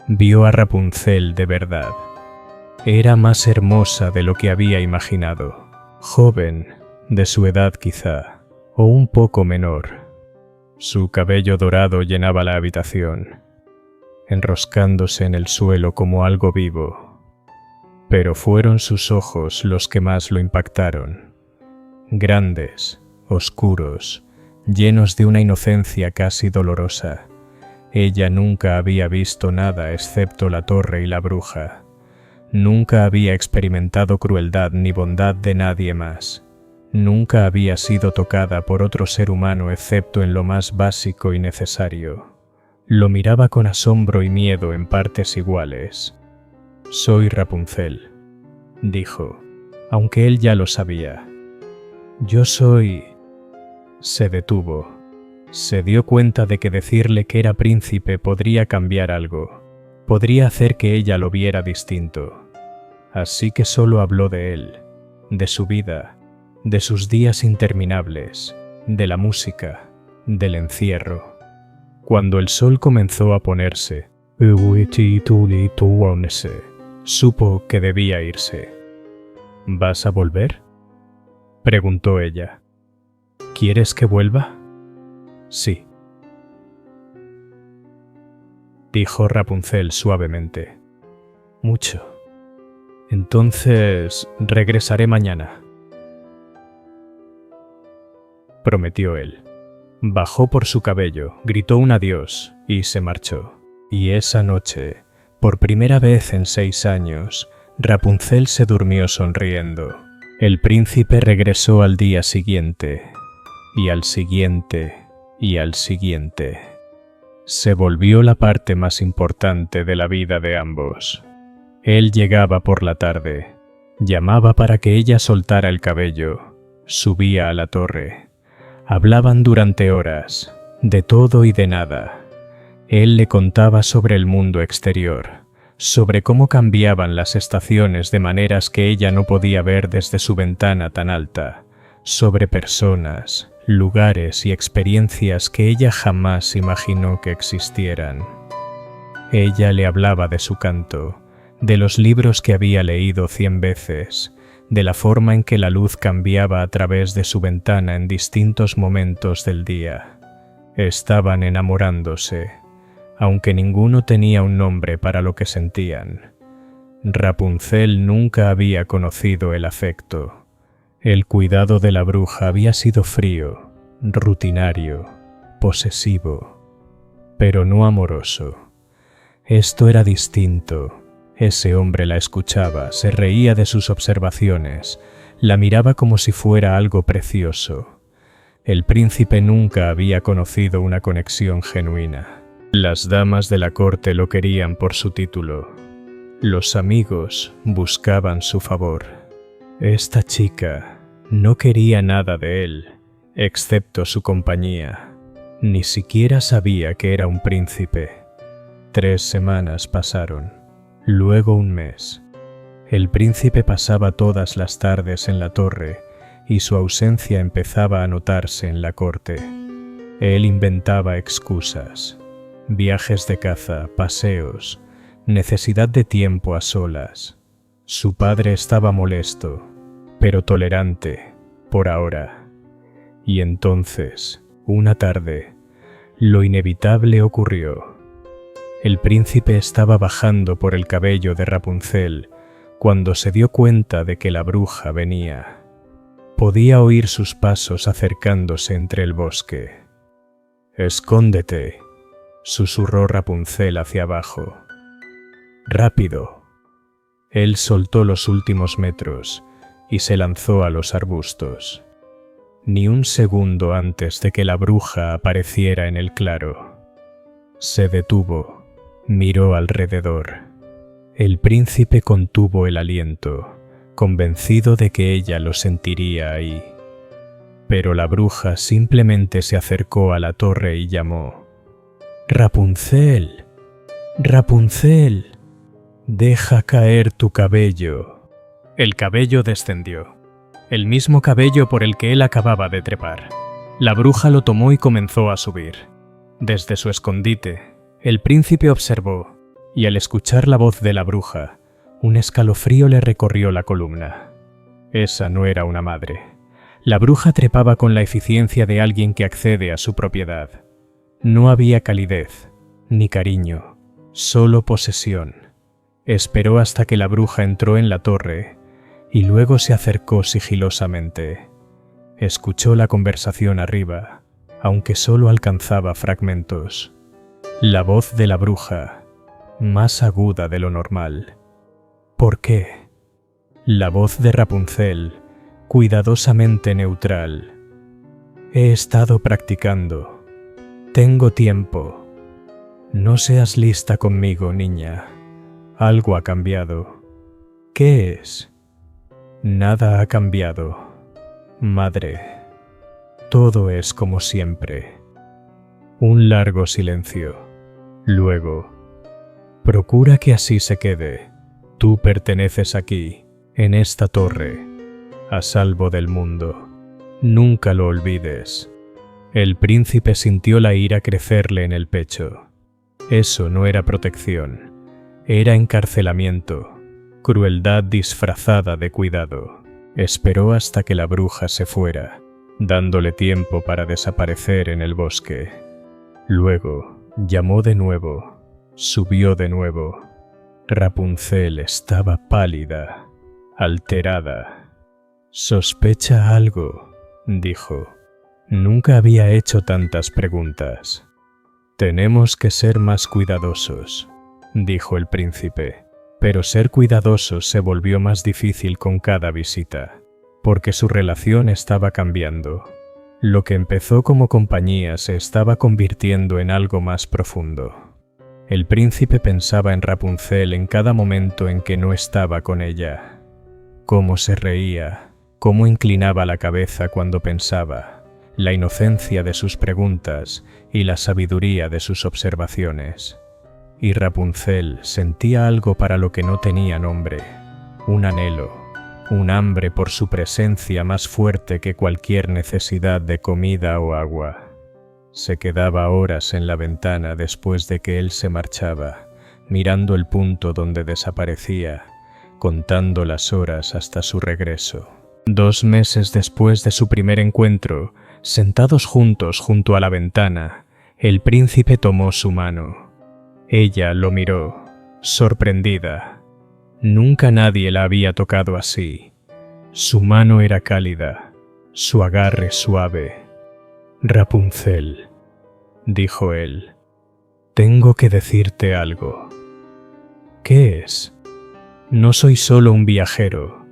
vio a Rapunzel de verdad. Era más hermosa de lo que había imaginado. Joven, de su edad quizá, o un poco menor. Su cabello dorado llenaba la habitación, enroscándose en el suelo como algo vivo. Pero fueron sus ojos los que más lo impactaron. Grandes, oscuros, llenos de una inocencia casi dolorosa. Ella nunca había visto nada excepto la torre y la bruja. Nunca había experimentado crueldad ni bondad de nadie más. Nunca había sido tocada por otro ser humano excepto en lo más básico y necesario. Lo miraba con asombro y miedo en partes iguales. «Soy Rapunzel», dijo, aunque él ya lo sabía. «Yo soy...». Se detuvo. Se dio cuenta de que decirle que era príncipe podría cambiar algo. Podría hacer que ella lo viera distinto. Así que solo habló de él, de su vida, de sus días interminables, de la música, del encierro. Cuando el sol comenzó a ponerse, supo que debía irse. «¿Vas a volver?», preguntó ella. «¿Quieres que vuelva?». «Sí», dijo Rapunzel suavemente. «Mucho. Entonces regresaré mañana», prometió él. Bajó por su cabello, gritó un adiós y se marchó. Y esa noche, por primera vez en 6 años, Rapunzel se durmió sonriendo. El príncipe regresó al día siguiente, y al siguiente, y al siguiente. Se volvió la parte más importante de la vida de ambos. Él llegaba por la tarde, llamaba para que ella soltara el cabello, subía a la torre. Hablaban durante horas, de todo y de nada. Él le contaba sobre el mundo exterior, sobre cómo cambiaban las estaciones de maneras que ella no podía ver desde su ventana tan alta, sobre personas, lugares y experiencias que ella jamás imaginó que existieran. Ella le hablaba de su canto, de los libros que había leído 100 veces, de la forma en que la luz cambiaba a través de su ventana en distintos momentos del día. Estaban enamorándose, aunque ninguno tenía un nombre para lo que sentían. Rapunzel nunca había conocido el afecto. El cuidado de la bruja había sido frío, rutinario, posesivo, pero no amoroso. Esto era distinto. Ese hombre la escuchaba, se reía de sus observaciones, la miraba como si fuera algo precioso. El príncipe nunca había conocido una conexión genuina. Las damas de la corte lo querían por su título. Los amigos buscaban su favor. Esta chica no quería nada de él, excepto su compañía. Ni siquiera sabía que era un príncipe. 3 semanas pasaron. Luego 1 mes. El príncipe pasaba todas las tardes en la torre y su ausencia empezaba a notarse en la corte. Él inventaba excusas, viajes de caza, paseos, necesidad de tiempo a solas. Su padre estaba molesto, pero tolerante, por ahora. Y entonces, una tarde, lo inevitable ocurrió. El príncipe estaba bajando por el cabello de Rapunzel cuando se dio cuenta de que la bruja venía. Podía oír sus pasos acercándose entre el bosque. «Escóndete», susurró Rapunzel hacia abajo. «Rápido». Él soltó los últimos metros y se lanzó a los arbustos. Ni un segundo antes de que la bruja apareciera en el claro. Se detuvo, miró alrededor. El príncipe contuvo el aliento, convencido de que ella lo sentiría ahí. Pero la bruja simplemente se acercó a la torre y llamó: «Rapunzel, Rapunzel, deja caer tu cabello». El cabello descendió, el mismo cabello por el que él acababa de trepar. La bruja lo tomó y comenzó a subir. Desde su escondite, el príncipe observó, y al escuchar la voz de la bruja, un escalofrío le recorrió la columna. Esa no era una madre. La bruja trepaba con la eficiencia de alguien que accede a su propiedad. No había calidez, ni cariño, solo posesión. Esperó hasta que la bruja entró en la torre y luego se acercó sigilosamente. Escuchó la conversación arriba, aunque solo alcanzaba fragmentos. La voz de la bruja, más aguda de lo normal. ¿Por qué? La voz de Rapunzel, cuidadosamente neutral. He estado practicando. Tengo tiempo. No seas lista conmigo, niña. Algo ha cambiado. ¿Qué es? Nada ha cambiado. Madre, todo es como siempre. Un largo silencio. Luego, procura que así se quede. Tú perteneces aquí, en esta torre, a salvo del mundo. Nunca lo olvides. El príncipe sintió la ira crecerle en el pecho. Eso no era protección, era encarcelamiento, crueldad disfrazada de cuidado. Esperó hasta que la bruja se fuera, dándole tiempo para desaparecer en el bosque. Luego, llamó de nuevo, subió de nuevo. Rapunzel estaba pálida, alterada. «Sospecha algo», dijo. Nunca había hecho tantas preguntas. «Tenemos que ser más cuidadosos», dijo el príncipe. Pero ser cuidadoso se volvió más difícil con cada visita, porque su relación estaba cambiando. Lo que empezó como compañía se estaba convirtiendo en algo más profundo. El príncipe pensaba en Rapunzel en cada momento en que no estaba con ella. Cómo se reía, cómo inclinaba la cabeza cuando pensaba, la inocencia de sus preguntas y la sabiduría de sus observaciones. Y Rapunzel sentía algo para lo que no tenía nombre, un anhelo, un hambre por su presencia más fuerte que cualquier necesidad de comida o agua. Se quedaba horas en la ventana después de que él se marchaba, mirando el punto donde desaparecía, contando las horas hasta su regreso. 2 meses después de su primer encuentro, sentados juntos junto a la ventana, el príncipe tomó su mano. Ella lo miró, sorprendida. Nunca nadie la había tocado así. Su mano era cálida, su agarre suave. «Rapunzel», dijo él, «tengo que decirte algo». «¿Qué es?» «No soy solo un viajero.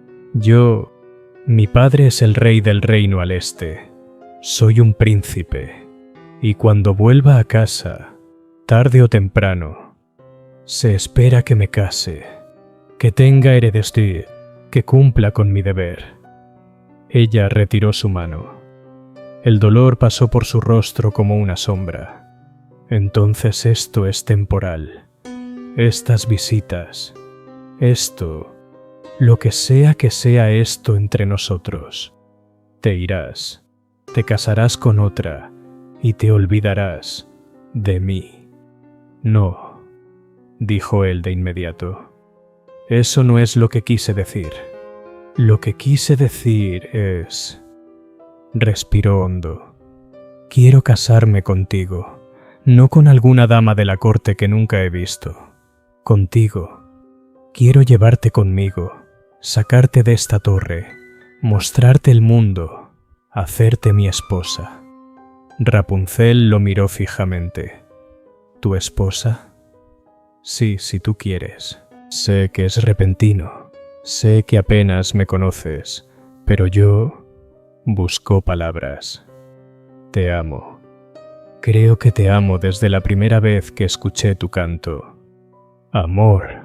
Mi padre es el rey del reino al este. Soy un príncipe. Y cuando vuelva a casa, tarde o temprano, se espera que me case, que tenga heredestí, que cumpla con mi deber». Ella retiró su mano. El dolor pasó por su rostro como una sombra. «Entonces esto es temporal. Estas visitas, esto, lo que sea esto entre nosotros. Te irás, te casarás con otra y te olvidarás de mí». «No», dijo él de inmediato. «Eso no es lo que quise decir. Lo que quise decir es...». Respiró hondo. «Quiero casarme contigo, no con alguna dama de la corte que nunca he visto. Contigo. Quiero llevarte conmigo, sacarte de esta torre, mostrarte el mundo, hacerte mi esposa. Rapunzel lo miró fijamente. ¿Tu esposa? Sí, si tú quieres. Sé que es repentino, sé que apenas me conoces, pero yo... Buscó palabras. Te amo. Creo que te amo desde la primera vez que escuché tu canto. Amor,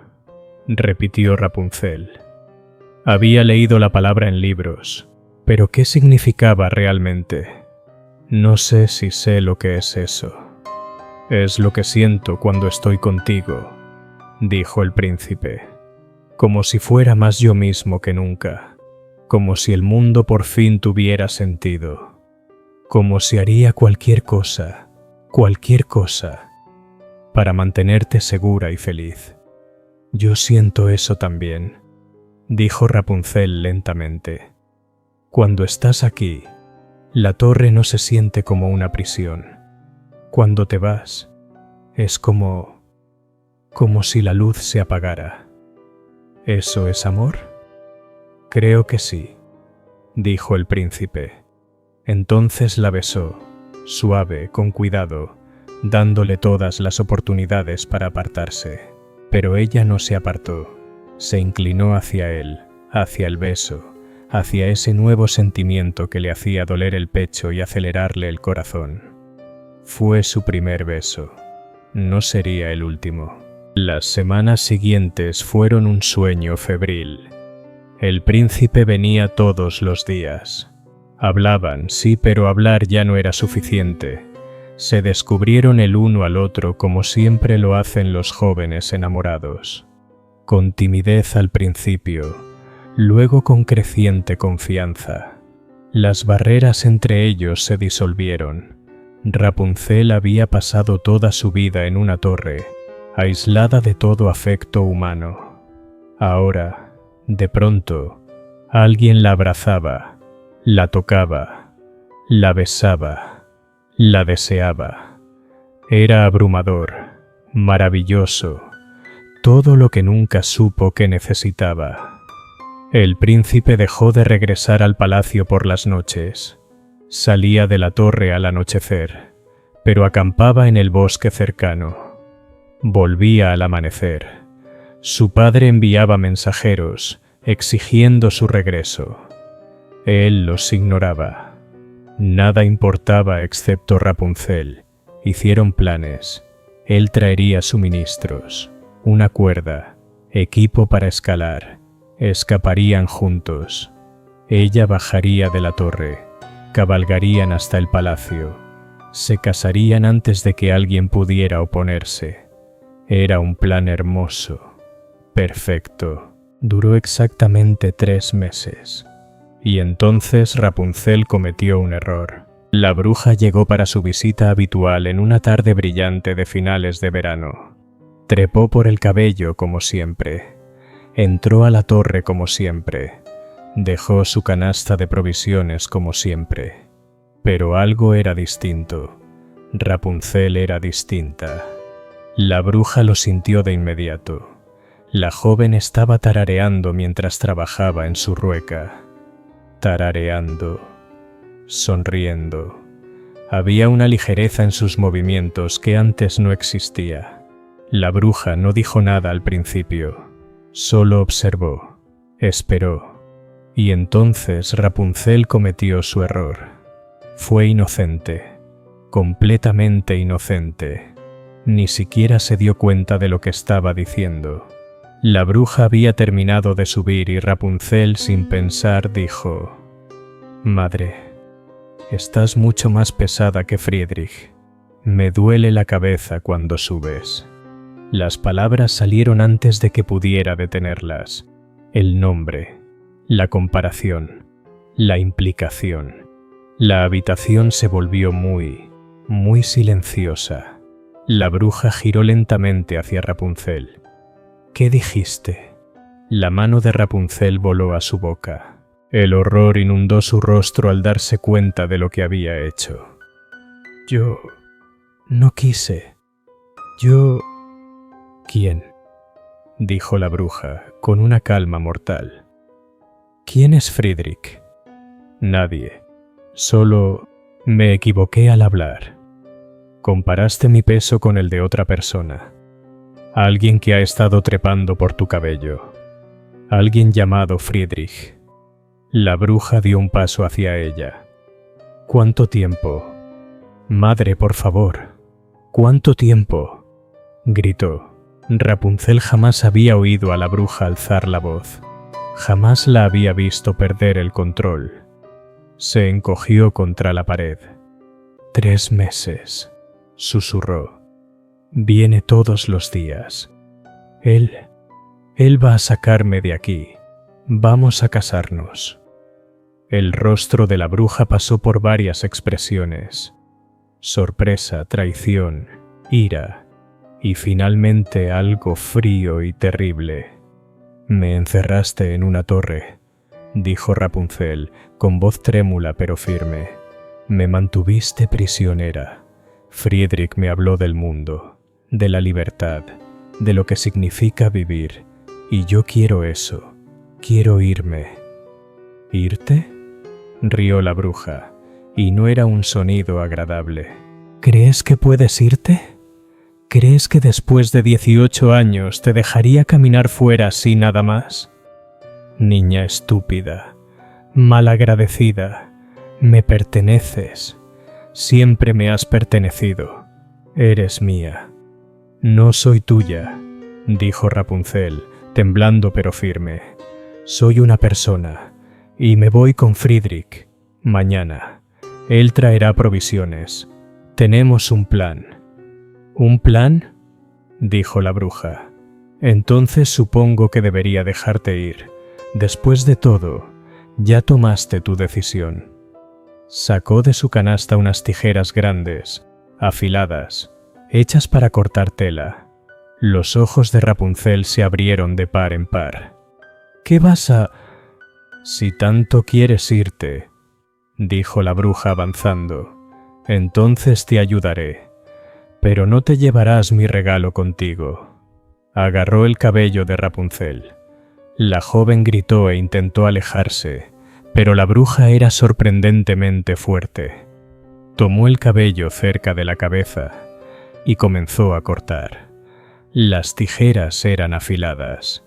repitió Rapunzel. Había leído la palabra en libros, pero ¿qué significaba realmente? No sé si sé lo que es eso. Es lo que siento cuando estoy contigo, dijo el príncipe, como si fuera más yo mismo que nunca, como si el mundo por fin tuviera sentido, como si haría cualquier cosa, para mantenerte segura y feliz. Yo siento eso también, dijo Rapunzel lentamente. Cuando estás aquí, la torre no se siente como una prisión. Cuando te vas, es como si la luz se apagara. ¿Eso es amor? Creo que sí, dijo el príncipe. Entonces la besó, suave, con cuidado, dándole todas las oportunidades para apartarse. Pero ella no se apartó. Se inclinó hacia él, hacia el beso, hacia ese nuevo sentimiento que le hacía doler el pecho y acelerarle el corazón. Fue su primer beso. No sería el último. Las semanas siguientes fueron un sueño febril. El príncipe venía todos los días. Hablaban, sí, pero hablar ya no era suficiente. Se descubrieron el uno al otro como siempre lo hacen los jóvenes enamorados. Con timidez al principio, luego con creciente confianza. Las barreras entre ellos se disolvieron. Rapunzel había pasado toda su vida en una torre, aislada de todo afecto humano. Ahora, de pronto, alguien la abrazaba, la tocaba, la besaba, la deseaba. Era abrumador, maravilloso, todo lo que nunca supo que necesitaba. El príncipe dejó de regresar al palacio por las noches. Salía de la torre al anochecer, pero acampaba en el bosque cercano. Volvía al amanecer. Su padre enviaba mensajeros, exigiendo su regreso. Él los ignoraba. Nada importaba excepto Rapunzel. Hicieron planes. Él traería suministros, una cuerda, equipo para escalar. Escaparían juntos. Ella bajaría de la torre. Cabalgarían hasta el palacio. Se casarían antes de que alguien pudiera oponerse. Era un plan hermoso. Perfecto. Duró exactamente 3 meses. Y entonces Rapunzel cometió un error. La bruja llegó para su visita habitual en una tarde brillante de finales de verano. Trepó por el cabello como siempre. Entró a la torre como siempre. Dejó su canasta de provisiones como siempre. Pero algo era distinto. Rapunzel era distinta. La bruja lo sintió de inmediato. La joven estaba tarareando mientras trabajaba en su rueca. Tarareando, sonriendo. Había una ligereza en sus movimientos que antes no existía. La bruja no dijo nada al principio. Solo observó, esperó. Y entonces Rapunzel cometió su error. Fue inocente, completamente inocente. Ni siquiera se dio cuenta de lo que estaba diciendo. La bruja había terminado de subir y Rapunzel, sin pensar, dijo: «Madre, estás mucho más pesada que Friedrich. Me duele la cabeza cuando subes». Las palabras salieron antes de que pudiera detenerlas. El nombre, la comparación, la implicación. La habitación se volvió muy silenciosa. La bruja giró lentamente hacia Rapunzel. «¿Qué dijiste?» La mano de Rapunzel voló a su boca. El horror inundó su rostro al darse cuenta de lo que había hecho. «Yo no quise. Yo...» «¿Quién?», dijo la bruja, con una calma mortal. «¿Quién es Friedrich?». Nadie. Solo me equivoqué al hablar. Comparaste mi peso con el de otra persona. Alguien que ha estado trepando por tu cabello. Alguien llamado Friedrich. La bruja dio un paso hacia ella. ¿Cuánto tiempo? Madre, por favor. ¿Cuánto tiempo? Gritó. Rapunzel jamás había oído a la bruja alzar la voz. Jamás la había visto perder el control. Se encogió contra la pared. 3 meses, susurró. Viene todos los días. Él va a sacarme de aquí. Vamos a casarnos. El rostro de la bruja pasó por varias expresiones. Sorpresa, traición, ira y finalmente algo frío y terrible. Me encerraste en una torre, dijo Rapunzel con voz trémula pero firme. Me mantuviste prisionera. Friedrich me habló del mundo, de la libertad, de lo que significa vivir, y yo quiero eso. Quiero irme. ¿Irte?, rió la bruja, y no era un sonido agradable. ¿Crees que puedes irte? ¿Crees que después de 18 años te dejaría caminar fuera así nada más? Niña estúpida, malagradecida, me perteneces. Siempre me has pertenecido. Eres mía. No soy tuya, dijo Rapunzel, temblando pero firme. Soy una persona, y me voy con Friedrich. Mañana. Él traerá provisiones. Tenemos un plan. ¿Un plan?, dijo la bruja. Entonces supongo que debería dejarte ir. Después de todo, ya tomaste tu decisión. Sacó de su canasta unas tijeras grandes, afiladas, hechas para cortar tela. Los ojos de Rapunzel se abrieron de par en par. ¿Qué vas a...? Si tanto quieres irte, dijo la bruja avanzando, entonces te ayudaré. Pero no te llevarás mi regalo contigo. Agarró el cabello de Rapunzel. La joven gritó e intentó alejarse, pero la bruja era sorprendentemente fuerte. Tomó el cabello cerca de la cabeza y comenzó a cortar. Las tijeras eran afiladas.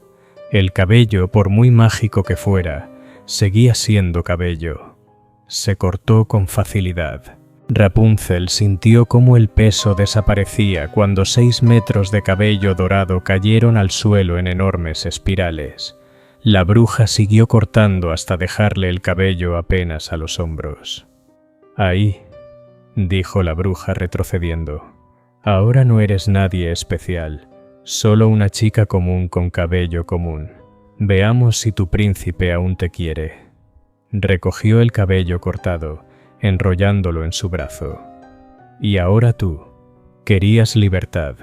El cabello, por muy mágico que fuera, seguía siendo cabello. Se cortó con facilidad. Rapunzel sintió cómo el peso desaparecía cuando 6 metros de cabello dorado cayeron al suelo en enormes espirales. La bruja siguió cortando hasta dejarle el cabello apenas a los hombros. Ahí, dijo la bruja retrocediendo. Ahora no eres nadie especial, solo una chica común con cabello común. Veamos si tu príncipe aún te quiere. Recogió el cabello cortado, enrollándolo en su brazo. Y ahora tú, querías libertad.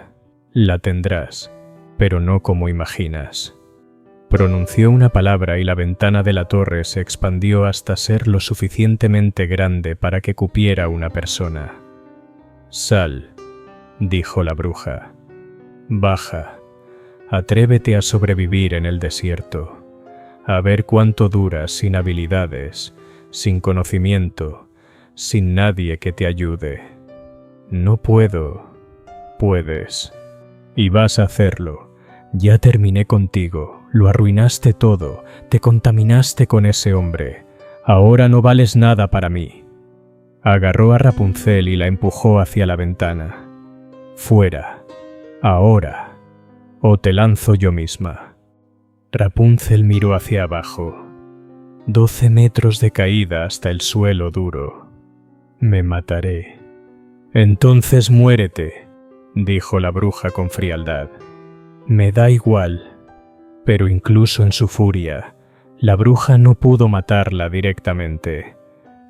La tendrás, pero no como imaginas. Pronunció una palabra y la ventana de la torre se expandió hasta ser lo suficientemente grande para que cupiera una persona. Sal, dijo la bruja. Baja, atrévete a sobrevivir en el desierto, a ver cuánto duras sin habilidades, sin conocimiento, sin nadie que te ayude. No puedo. Puedes. Y vas a hacerlo. Ya terminé contigo, lo arruinaste todo, te contaminaste con ese hombre. Ahora no vales nada para mí. Agarró a Rapunzel y la empujó hacia la ventana. Fuera. Ahora. O te lanzo yo misma. Rapunzel miró hacia abajo. 12 metros de caída hasta el suelo duro. Me mataré. Entonces muérete, dijo la bruja con frialdad. Me da igual. Pero incluso en su furia, la bruja no pudo matarla directamente.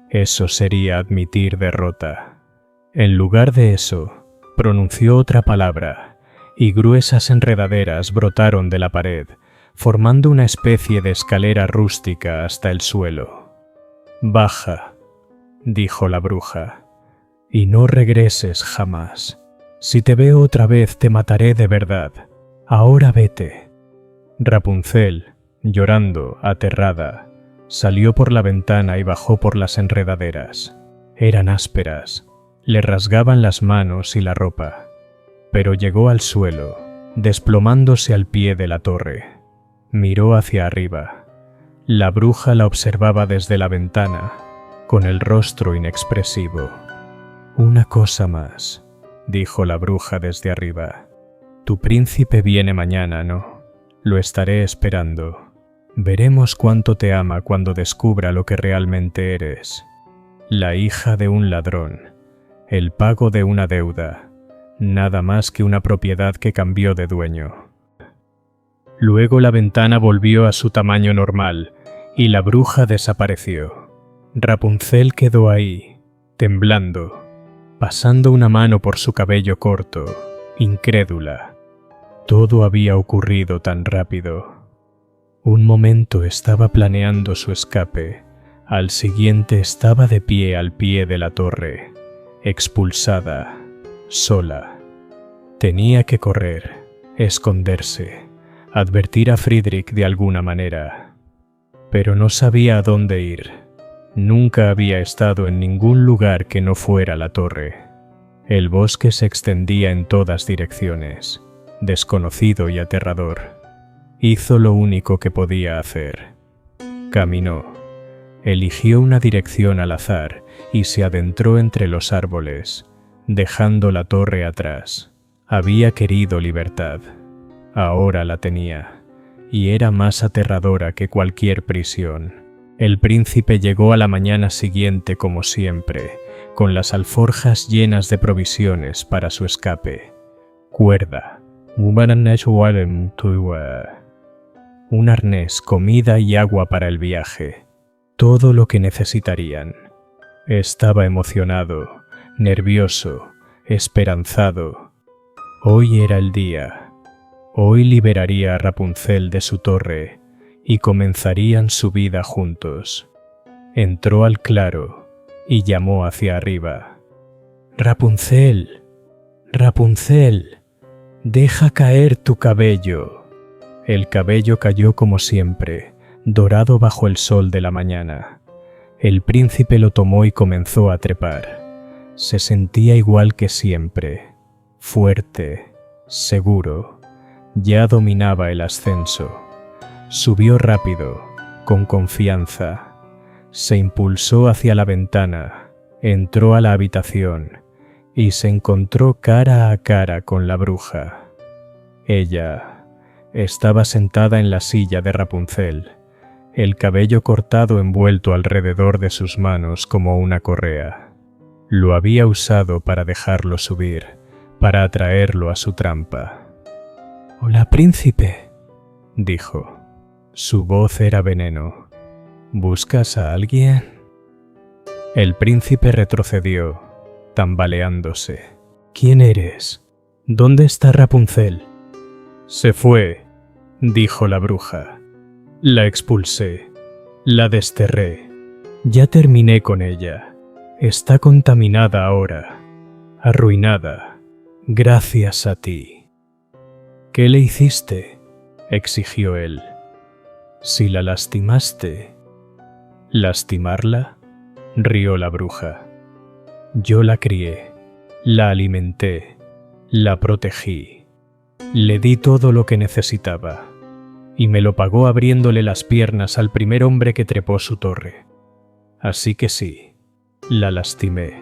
Eso sería admitir derrota. En lugar de eso, pronunció otra palabra, y gruesas enredaderas brotaron de la pared, formando una especie de escalera rústica hasta el suelo. Baja, dijo la bruja, y no regreses jamás. Si te veo otra vez te mataré de verdad. Ahora vete. Rapunzel, llorando, aterrada, Salió por la ventana y bajó por las enredaderas. Eran ásperas, le rasgaban las manos y la ropa, pero llegó al suelo, desplomándose al pie de la torre. Miró hacia arriba. La bruja la observaba desde la ventana, con el rostro inexpresivo. «Una cosa más», dijo la bruja desde arriba. «Tu príncipe viene mañana, ¿no? Lo estaré esperando. Veremos cuánto te ama cuando descubra lo que realmente eres. La hija de un ladrón, el pago de una deuda, nada más que una propiedad que cambió de dueño». Luego la ventana volvió a su tamaño normal y la bruja desapareció. Rapunzel quedó ahí, temblando, pasando una mano por su cabello corto, incrédula. Todo había ocurrido tan rápido. Un momento estaba planeando su escape, al siguiente estaba de pie al pie de la torre, expulsada, sola. Tenía que correr, esconderse, advertir a Friedrich de alguna manera. Pero no sabía a dónde ir. Nunca había estado en ningún lugar que no fuera la torre. El bosque se extendía en todas direcciones, desconocido y aterrador. Hizo lo único que podía hacer. Caminó. Eligió una dirección al azar y se adentró entre los árboles, dejando la torre atrás. Había querido libertad. Ahora la tenía, y era más aterradora que cualquier prisión. El príncipe llegó a la mañana siguiente como siempre, con las alforjas llenas de provisiones para su escape. Cuerda, un arnés, comida y agua para el viaje. Todo lo que necesitarían. Estaba emocionado, nervioso, esperanzado. Hoy era el día. Hoy liberaría a Rapunzel de su torre y comenzarían su vida juntos. Entró al claro y llamó hacia arriba. «Rapunzel, Rapunzel, deja caer tu cabello». El cabello cayó como siempre, dorado bajo el sol de la mañana. El príncipe lo tomó y comenzó a trepar. Se sentía igual que siempre, fuerte, seguro. Ya dominaba el ascenso. Subió rápido, con confianza. Se impulsó hacia la ventana, entró a la habitación y se encontró cara a cara con la bruja. Ella estaba sentada en la silla de Rapunzel, el cabello cortado envuelto alrededor de sus manos como una correa. Lo había usado para dejarlo subir, para atraerlo a su trampa. «Hola, príncipe», dijo. Su voz era veneno. «¿Buscas a alguien?» El príncipe retrocedió, tambaleándose. «¿Quién eres? ¿Dónde está Rapunzel?» «Se fue», dijo la bruja. «La expulsé, la desterré. Ya terminé con ella. Está contaminada ahora, arruinada, gracias a ti». «¿Qué le hiciste?», exigió él. «Si la lastimaste». «¿Lastimarla?», rió la bruja. «Yo la crié, la alimenté, la protegí. Le di todo lo que necesitaba, y me lo pagó abriéndole las piernas al primer hombre que trepó su torre. Así que sí, la lastimé.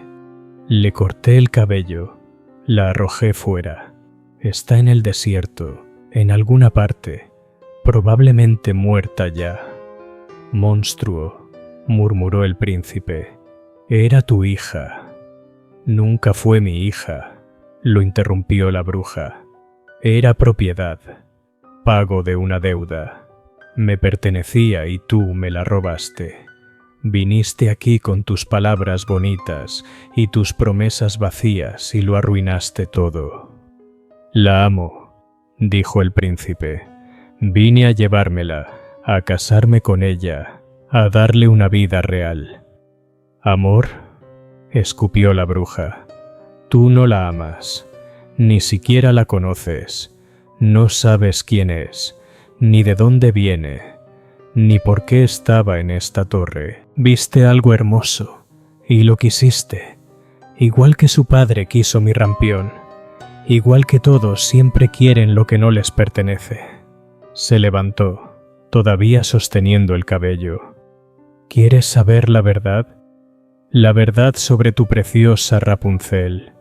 Le corté el cabello, la arrojé fuera. Está en el desierto, en alguna parte, probablemente muerta ya». «Monstruo», murmuró el príncipe, «era tu hija». «Nunca fue mi hija», lo interrumpió la bruja. «Era propiedad, pago de una deuda. Me pertenecía y tú me la robaste. Viniste aquí con tus palabras bonitas y tus promesas vacías y lo arruinaste todo». «La amo», dijo el príncipe. «Vine a llevármela, a casarme con ella, a darle una vida real». «¿Amor?», escupió la bruja. «Tú no la amas, ni siquiera la conoces, no sabes quién es, ni de dónde viene, ni por qué estaba en esta torre. Viste algo hermoso, y lo quisiste, igual que su padre quiso mi rampión, igual que todos siempre quieren lo que no les pertenece. Se levantó, todavía sosteniendo el cabello. ¿Quieres saber la verdad? La verdad sobre tu preciosa Rapunzel.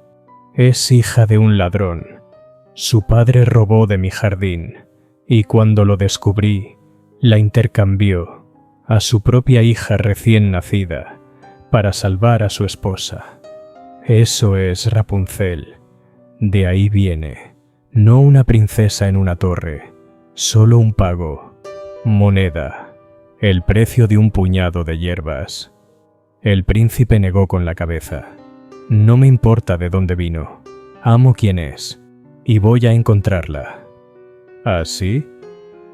Es hija de un ladrón. Su padre robó de mi jardín, y cuando lo descubrí, la intercambió a su propia hija recién nacida para salvar a su esposa. Eso es Rapunzel. De ahí viene, no una princesa en una torre, solo un pago, moneda, el precio de un puñado de hierbas. El príncipe negó con la cabeza. No me importa de dónde vino, amo quién es, y voy a encontrarla. ¿Así?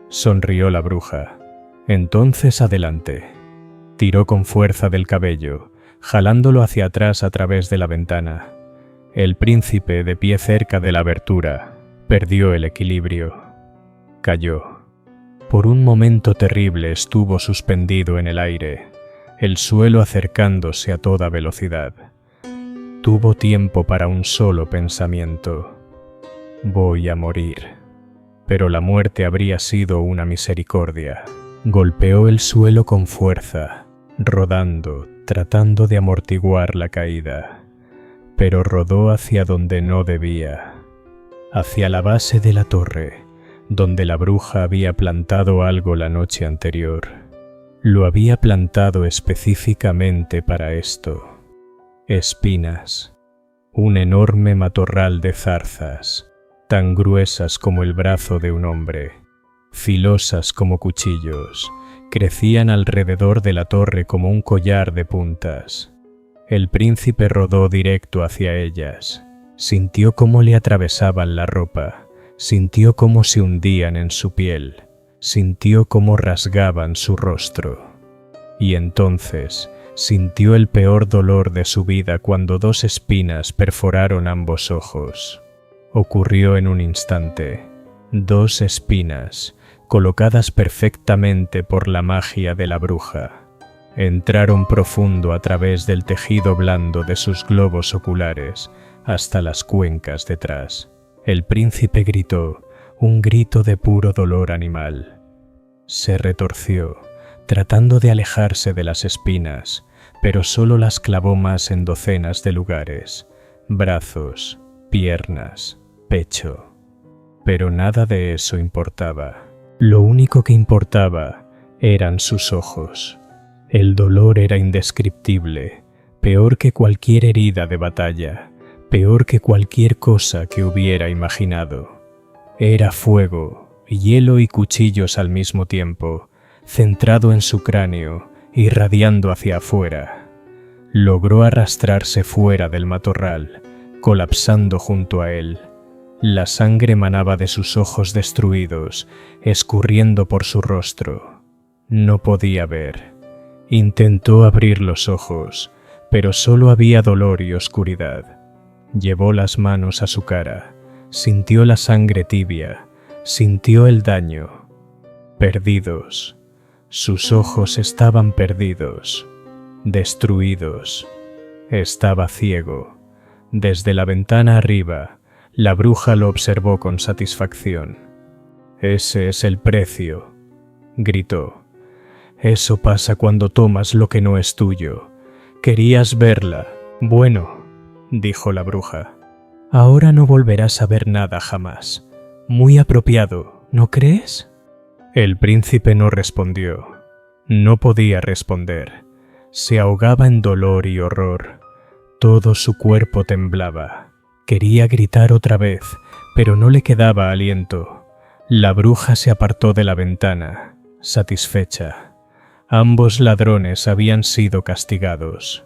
Sonrió la bruja. Entonces adelante. Tiró con fuerza del cabello, jalándolo hacia atrás a través de la ventana. El príncipe, de pie cerca de la abertura, perdió el equilibrio. Cayó. Por un momento terrible estuvo suspendido en el aire, el suelo acercándose a toda velocidad. Tuvo tiempo para un solo pensamiento. Voy a morir. Pero la muerte habría sido una misericordia. Golpeó el suelo con fuerza, rodando, tratando de amortiguar la caída. Pero rodó hacia donde no debía, hacia la base de la torre, donde la bruja había plantado algo la noche anterior. Lo había plantado específicamente para esto. Espinas. Un enorme matorral de zarzas, tan gruesas como el brazo de un hombre, filosas como cuchillos, crecían alrededor de la torre como un collar de puntas. El príncipe rodó directo hacia ellas. Sintió cómo le atravesaban la ropa, sintió cómo se hundían en su piel, sintió cómo rasgaban su rostro. Y entonces sintió el peor dolor de su vida cuando dos espinas perforaron ambos ojos. Ocurrió en un instante. Dos espinas, colocadas perfectamente por la magia de la bruja, entraron profundo a través del tejido blando de sus globos oculares hasta las cuencas detrás. El príncipe gritó, un grito de puro dolor animal. Se retorció, tratando de alejarse de las espinas, pero solo las clavó más en docenas de lugares: brazos, piernas, pecho. Pero nada de eso importaba. Lo único que importaba eran sus ojos. El dolor era indescriptible, peor que cualquier herida de batalla, peor que cualquier cosa que hubiera imaginado. Era fuego, hielo y cuchillos al mismo tiempo, centrado en su cráneo, irradiando hacia afuera. Logró arrastrarse fuera del matorral, colapsando junto a él. La sangre manaba de sus ojos destruidos, escurriendo por su rostro. No podía ver. Intentó abrir los ojos, pero solo había dolor y oscuridad. Llevó las manos a su cara, sintió la sangre tibia, sintió el daño. Perdidos. Sus ojos estaban perdidos, destruidos. Estaba ciego. Desde la ventana arriba, la bruja lo observó con satisfacción. «Ese es el precio», gritó. «Eso pasa cuando tomas lo que no es tuyo. Querías verla. Bueno», dijo la bruja. «Ahora no volverás a ver nada jamás. Muy apropiado, ¿no crees?» El príncipe no respondió. No podía responder. Se ahogaba en dolor y horror. Todo su cuerpo temblaba. Quería gritar otra vez, pero no le quedaba aliento. La bruja se apartó de la ventana, satisfecha. Ambos ladrones habían sido castigados.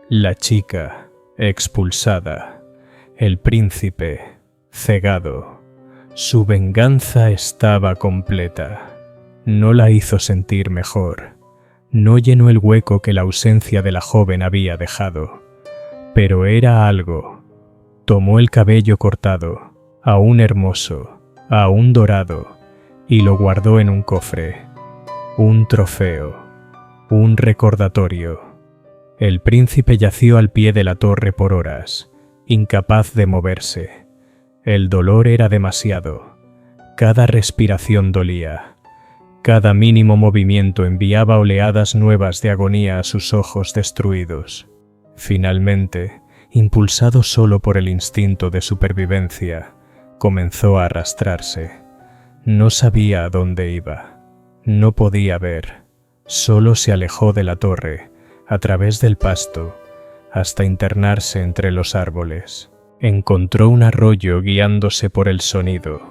La chica, expulsada. El príncipe, cegado. Su venganza estaba completa. No la hizo sentir mejor. No llenó el hueco que la ausencia de la joven había dejado. Pero era algo. Tomó el cabello cortado, aún hermoso, aún dorado, y lo guardó en un cofre. un trofeo, un recordatorio. El príncipe yació al pie de la torre por horas, incapaz de moverse. El dolor era demasiado. Cada respiración dolía. Cada mínimo movimiento enviaba oleadas nuevas de agonía a sus ojos destruidos. Finalmente, impulsado solo por el instinto de supervivencia, comenzó a arrastrarse. No sabía a dónde iba. No podía ver. Solo se alejó de la torre, a través del pasto, hasta internarse entre los árboles. Encontró un arroyo guiándose por el sonido.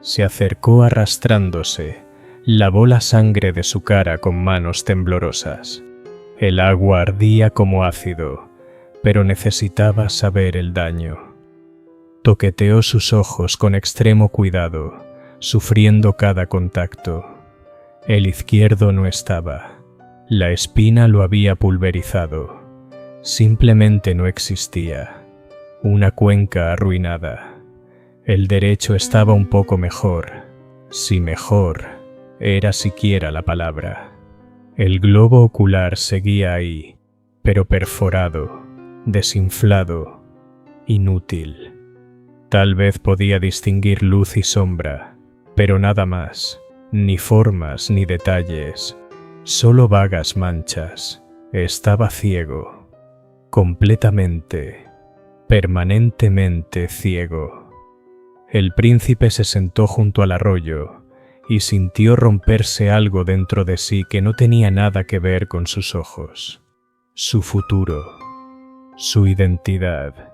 Se acercó arrastrándose, lavó la sangre de su cara con manos temblorosas. El agua ardía como ácido, pero necesitaba saber el daño. Toqueteó sus ojos con extremo cuidado, sufriendo cada contacto. El izquierdo no estaba. La espina lo había pulverizado. Simplemente no existía. Una cuenca arruinada. El derecho estaba un poco mejor. Si mejor era siquiera la palabra. El globo ocular seguía ahí, pero perforado, desinflado, inútil. Tal vez podía distinguir luz y sombra, pero nada más, ni formas ni detalles, solo vagas manchas. Estaba ciego, completamente, permanentemente ciego. El príncipe se sentó junto al arroyo y sintió romperse algo dentro de sí que no tenía nada que ver con sus ojos. Su futuro, su identidad,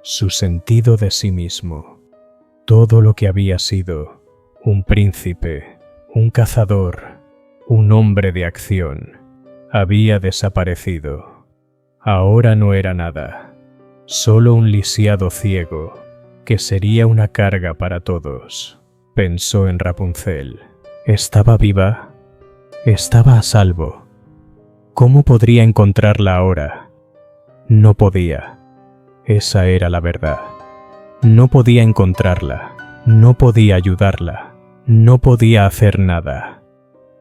su sentido de sí mismo, todo lo que había sido, un príncipe, un cazador, un hombre de acción, había desaparecido. Ahora no era nada, solo un lisiado ciego, que sería una carga para todos. Pensó en Rapunzel. ¿Estaba viva? Estaba a salvo. ¿Cómo podría encontrarla ahora? No podía. Esa era la verdad. No podía encontrarla, no podía ayudarla, no podía hacer nada.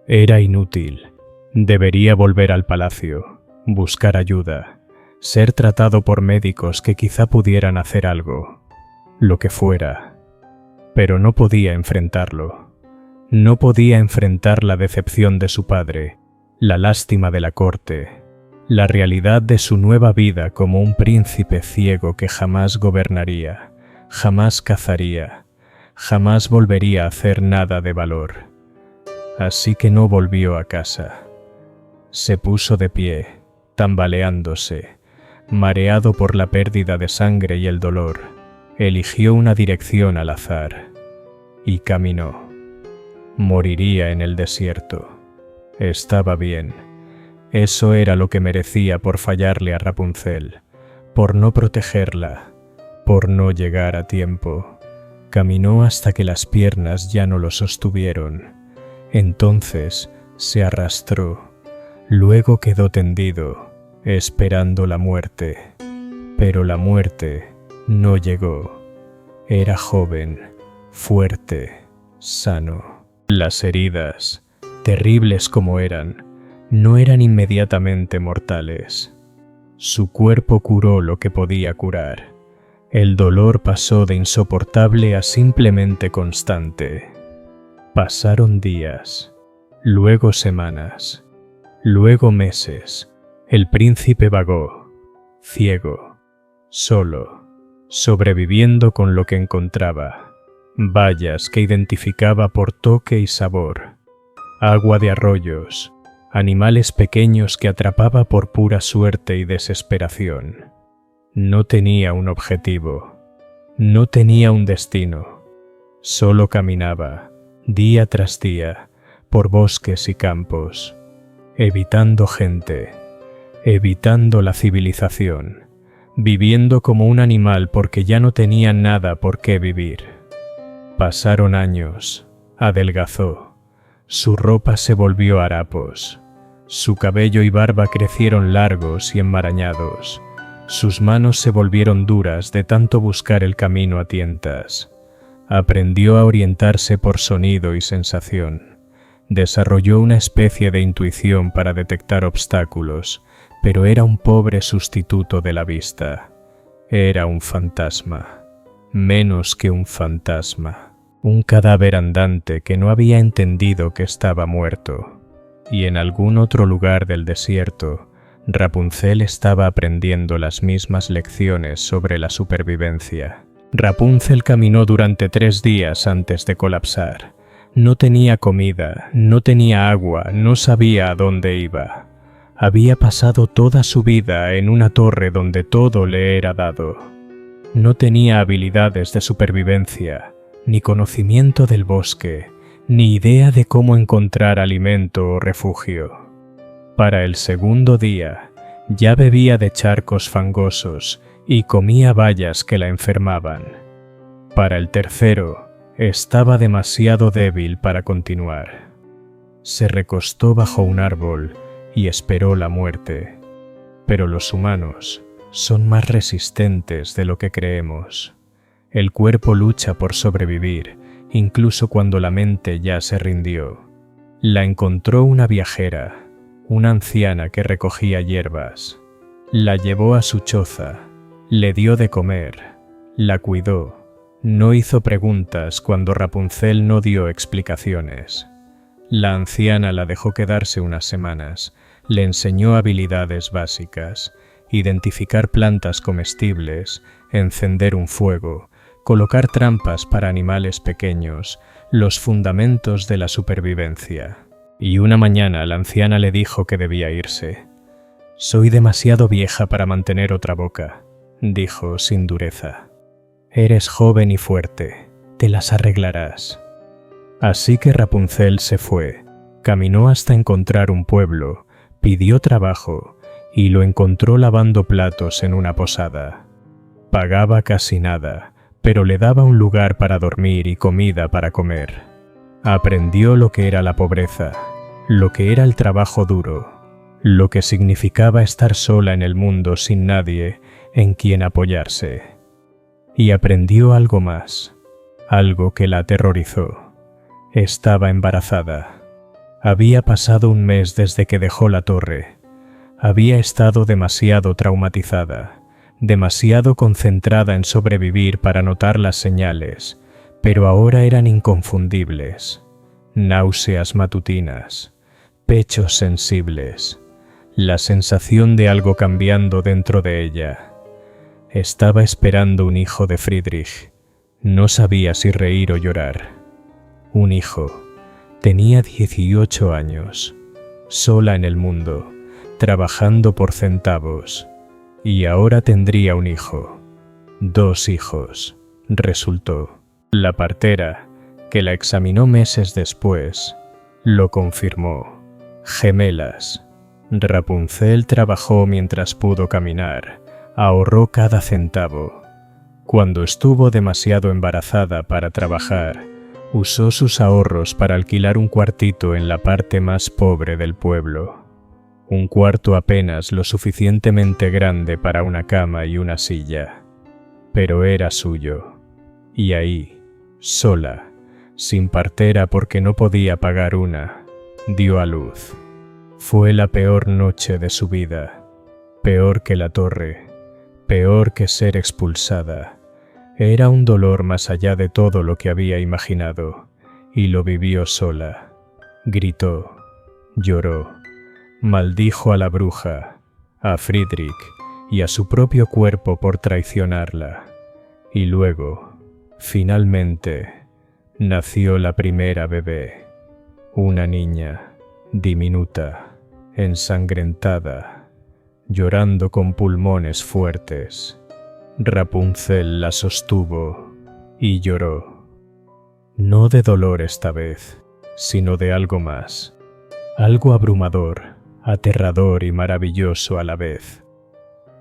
Era inútil. Debería volver al palacio, buscar ayuda, ser tratado por médicos que quizá pudieran hacer algo, lo que fuera. Pero no podía enfrentarlo. No podía enfrentar la decepción de su padre, la lástima de la corte, la realidad de su nueva vida como un príncipe ciego que jamás gobernaría, jamás cazaría, jamás volvería a hacer nada de valor. Así que no volvió a casa. Se puso de pie, tambaleándose, mareado por la pérdida de sangre y el dolor. Eligió una dirección al azar y caminó. Moriría en el desierto. Estaba bien. Eso era lo que merecía por fallarle a Rapunzel, por no protegerla, por no llegar a tiempo. Caminó hasta que las piernas ya no lo sostuvieron. Entonces se arrastró. Luego quedó tendido, esperando la muerte. Pero la muerte no llegó. Era joven, fuerte, sano. Las heridas, terribles como eran, no eran inmediatamente mortales. Su cuerpo curó lo que podía curar. El dolor pasó de insoportable a simplemente constante. Pasaron días, luego semanas, luego meses. El príncipe vagó, ciego, solo, sobreviviendo con lo que encontraba. Bayas que identificaba por toque y sabor, agua de arroyos, animales pequeños que atrapaba por pura suerte y desesperación. No tenía un objetivo, no tenía un destino, solo caminaba, día tras día, por bosques y campos, evitando gente, evitando la civilización, viviendo como un animal porque ya no tenía nada por qué vivir. Pasaron años, adelgazó, su ropa se volvió harapos, su cabello y barba crecieron largos y enmarañados, sus manos se volvieron duras de tanto buscar el camino a tientas. Aprendió a orientarse por sonido y sensación. Desarrolló una especie de intuición para detectar obstáculos, pero era un pobre sustituto de la vista. Era un fantasma, menos que un fantasma, un cadáver andante que no había entendido que estaba muerto. Y en algún otro lugar del desierto, Rapunzel estaba aprendiendo las mismas lecciones sobre la supervivencia. Rapunzel caminó durante 3 días antes de colapsar. No tenía comida, no tenía agua, no sabía a dónde iba. Había pasado toda su vida en una torre donde todo le era dado. No tenía habilidades de supervivencia, ni conocimiento del bosque, ni idea de cómo encontrar alimento o refugio. Para el segundo día, ya bebía de charcos fangosos y comía bayas que la enfermaban. Para el tercero, estaba demasiado débil para continuar. Se recostó bajo un árbol y esperó la muerte. Pero los humanos son más resistentes de lo que creemos. El cuerpo lucha por sobrevivir, incluso cuando la mente ya se rindió. La encontró una viajera, una anciana que recogía hierbas. La llevó a su choza, le dio de comer, la cuidó. No hizo preguntas cuando Rapunzel no dio explicaciones. La anciana la dejó quedarse unas semanas, le enseñó habilidades básicas, identificar plantas comestibles, encender un fuego, colocar trampas para animales pequeños, los fundamentos de la supervivencia. Y una mañana la anciana le dijo que debía irse. «Soy demasiado vieja para mantener otra boca», dijo sin dureza. «Eres joven y fuerte, te las arreglarás». Así que Rapunzel se fue, caminó hasta encontrar un pueblo, pidió trabajo y lo encontró lavando platos en una posada. Pagaba casi nada, pero le daba un lugar para dormir y comida para comer. Aprendió lo que era la pobreza, lo que era el trabajo duro, lo que significaba estar sola en el mundo sin nadie en quien apoyarse. Y aprendió algo más, algo que la aterrorizó. Estaba embarazada. Había pasado un mes desde que dejó la torre. Había estado demasiado traumatizada, demasiado concentrada en sobrevivir para notar las señales, pero ahora eran inconfundibles. Náuseas matutinas, pechos sensibles, la sensación de algo cambiando dentro de ella. Estaba esperando un hijo de Friedrich. No sabía si reír o llorar. Un hijo. Tenía 18 años, sola en el mundo, trabajando por centavos. Y ahora tendría un hijo. 2 hijos, resultó. La partera, que la examinó meses después, lo confirmó. Gemelas. Rapunzel trabajó mientras pudo caminar, ahorró cada centavo. Cuando estuvo demasiado embarazada para trabajar, usó sus ahorros para alquilar un cuartito en la parte más pobre del pueblo. Un cuarto apenas lo suficientemente grande para una cama y una silla. Pero era suyo. Y ahí, sola, sin partera porque no podía pagar una, dio a luz. Fue la peor noche de su vida. Peor que la torre. Peor que ser expulsada. Era un dolor más allá de todo lo que había imaginado, y lo vivió sola. Gritó, lloró, maldijo a la bruja, a Friedrich y a su propio cuerpo por traicionarla. Y luego, finalmente, nació la primera bebé, una niña, diminuta, ensangrentada, llorando con pulmones fuertes. Rapunzel la sostuvo y lloró. No de dolor esta vez, sino de algo más. Algo abrumador, aterrador y maravilloso a la vez.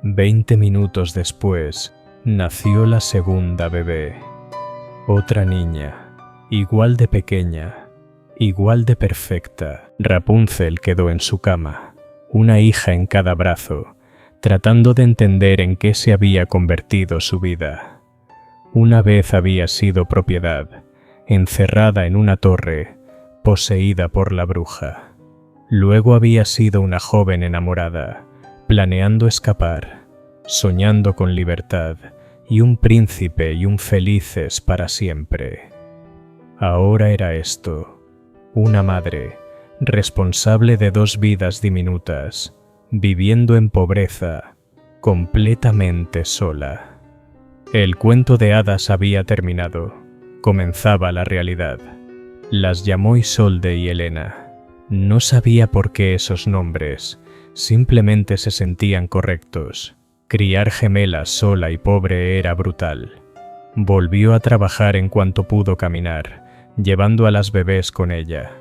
20 minutos después, nació la segunda bebé. Otra niña, igual de pequeña, igual de perfecta. Rapunzel quedó en su cama, una hija en cada brazo, tratando de entender en qué se había convertido su vida. Una vez había sido propiedad, encerrada en una torre, poseída por la bruja. Luego había sido una joven enamorada, planeando escapar, soñando con libertad y un príncipe y un felices para siempre. Ahora era esto, una madre, responsable de 2 vidas diminutas, viviendo en pobreza, completamente sola. El cuento de hadas había terminado, comenzaba la realidad. Las llamó Isolde y Helena. No sabía por qué esos nombres, simplemente se sentían correctos. Criar gemelas sola y pobre era brutal. Volvió a trabajar en cuanto pudo caminar, llevando a las bebés con ella.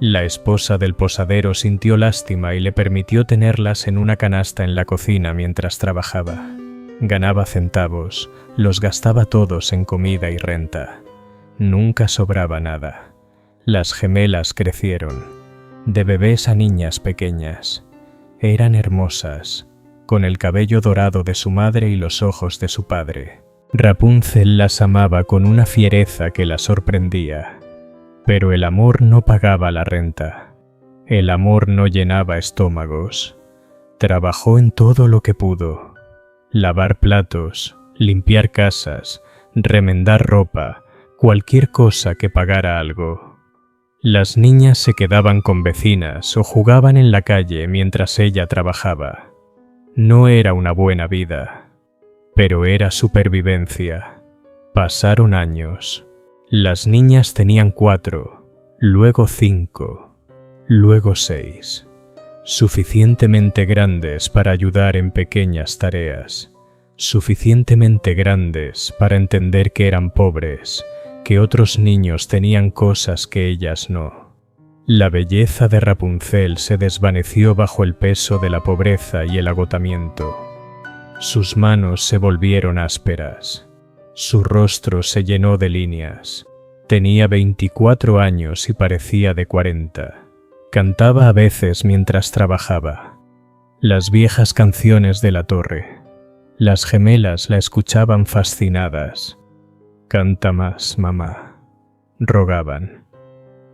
La esposa del posadero sintió lástima y le permitió tenerlas en una canasta en la cocina mientras trabajaba. Ganaba centavos, los gastaba todos en comida y renta. Nunca sobraba nada. Las gemelas crecieron, de bebés a niñas pequeñas. Eran hermosas, con el cabello dorado de su madre y los ojos de su padre. Rapunzel las amaba con una fiereza que la sorprendía. Pero el amor no pagaba la renta. El amor no llenaba estómagos. Trabajó en todo lo que pudo. Lavar platos, limpiar casas, remendar ropa, cualquier cosa que pagara algo. Las niñas se quedaban con vecinas o jugaban en la calle mientras ella trabajaba. No era una buena vida, pero era supervivencia. Pasaron años. Las niñas tenían 4, luego 5, luego 6. Suficientemente grandes para ayudar en pequeñas tareas. Suficientemente grandes para entender que eran pobres, que otros niños tenían cosas que ellas no. La belleza de Rapunzel se desvaneció bajo el peso de la pobreza y el agotamiento. Sus manos se volvieron ásperas. Su rostro se llenó de líneas. Tenía 24 años y parecía de 40. Cantaba a veces mientras trabajaba. Las viejas canciones de la torre. Las gemelas la escuchaban fascinadas. «Canta más, mamá», rogaban.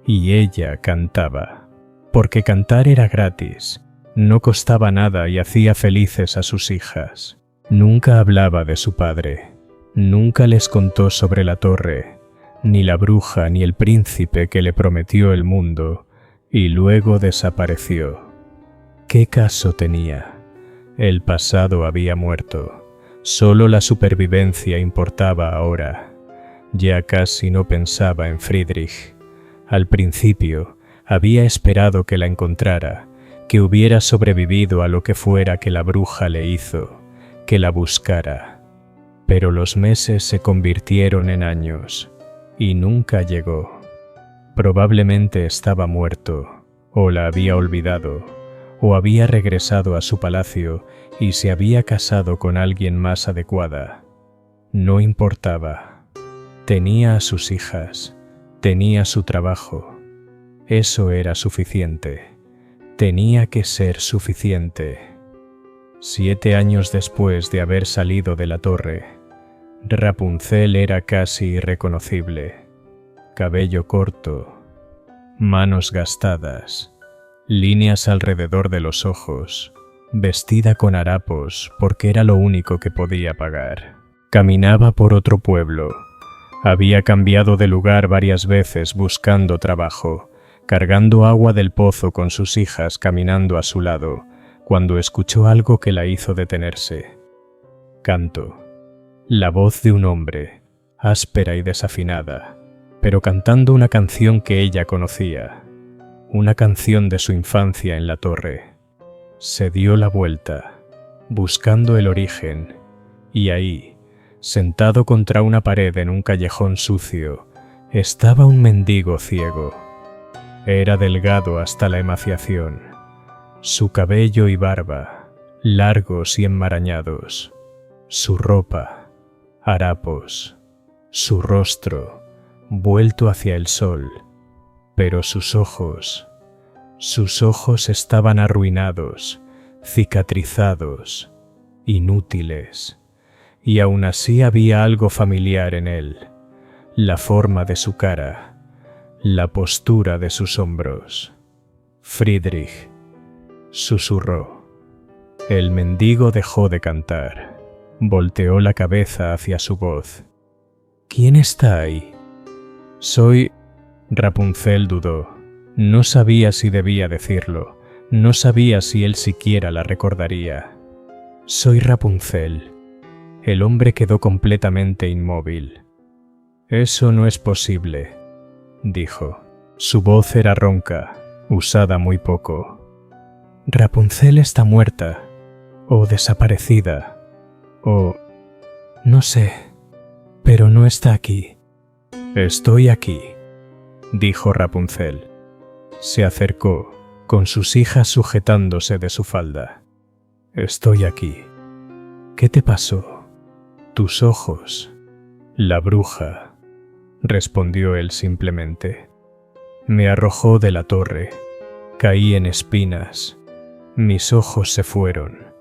Y ella cantaba, porque cantar era gratis, no costaba nada y hacía felices a sus hijas. Nunca hablaba de su padre, nunca les contó sobre la torre, ni la bruja ni el príncipe que le prometió el mundo, y luego desapareció. ¿Qué caso tenía? El pasado había muerto, solo la supervivencia importaba ahora. Ya casi no pensaba en Friedrich. Al principio, había esperado que la encontrara, que hubiera sobrevivido a lo que fuera que la bruja le hizo, que la buscara. Pero los meses se convirtieron en años, y nunca llegó. Probablemente estaba muerto, o la había olvidado, o había regresado a su palacio y se había casado con alguien más adecuada. No importaba. Tenía a sus hijas, tenía su trabajo. Eso era suficiente. Tenía que ser suficiente. 7 años después de haber salido de la torre, Rapunzel era casi irreconocible. Cabello corto, manos gastadas, líneas alrededor de los ojos, vestida con harapos porque era lo único que podía pagar. Caminaba por otro pueblo. Había cambiado de lugar varias veces buscando trabajo, cargando agua del pozo con sus hijas caminando a su lado, cuando escuchó algo que la hizo detenerse. Canto. La voz de un hombre, áspera y desafinada, pero cantando una canción que ella conocía, una canción de su infancia en la torre. Se dio la vuelta, buscando el origen, y ahí, sentado contra una pared en un callejón sucio, estaba un mendigo ciego. Era delgado hasta la emaciación. Su cabello y barba, largos y enmarañados. Su ropa, harapos. Su rostro, vuelto hacia el sol. Pero sus ojos estaban arruinados, cicatrizados, inútiles. Y aún así había algo familiar en él, la forma de su cara, la postura de sus hombros. Friedrich, susurró. El mendigo dejó de cantar. Volteó la cabeza hacia su voz. ¿Quién está ahí? Soy... Rapunzel dudó. No sabía si debía decirlo. No sabía si él siquiera la recordaría. Soy Rapunzel. El hombre quedó completamente inmóvil. Eso no es posible, dijo. Su voz era ronca, usada muy poco. Rapunzel está muerta, o desaparecida, o... no sé, pero no está aquí. Estoy aquí, dijo Rapunzel. Se acercó, con sus hijas sujetándose de su falda. Estoy aquí. ¿Qué te pasó? Tus ojos. La bruja, respondió él simplemente. Me arrojó de la torre. Caí en espinas. Mis ojos se fueron.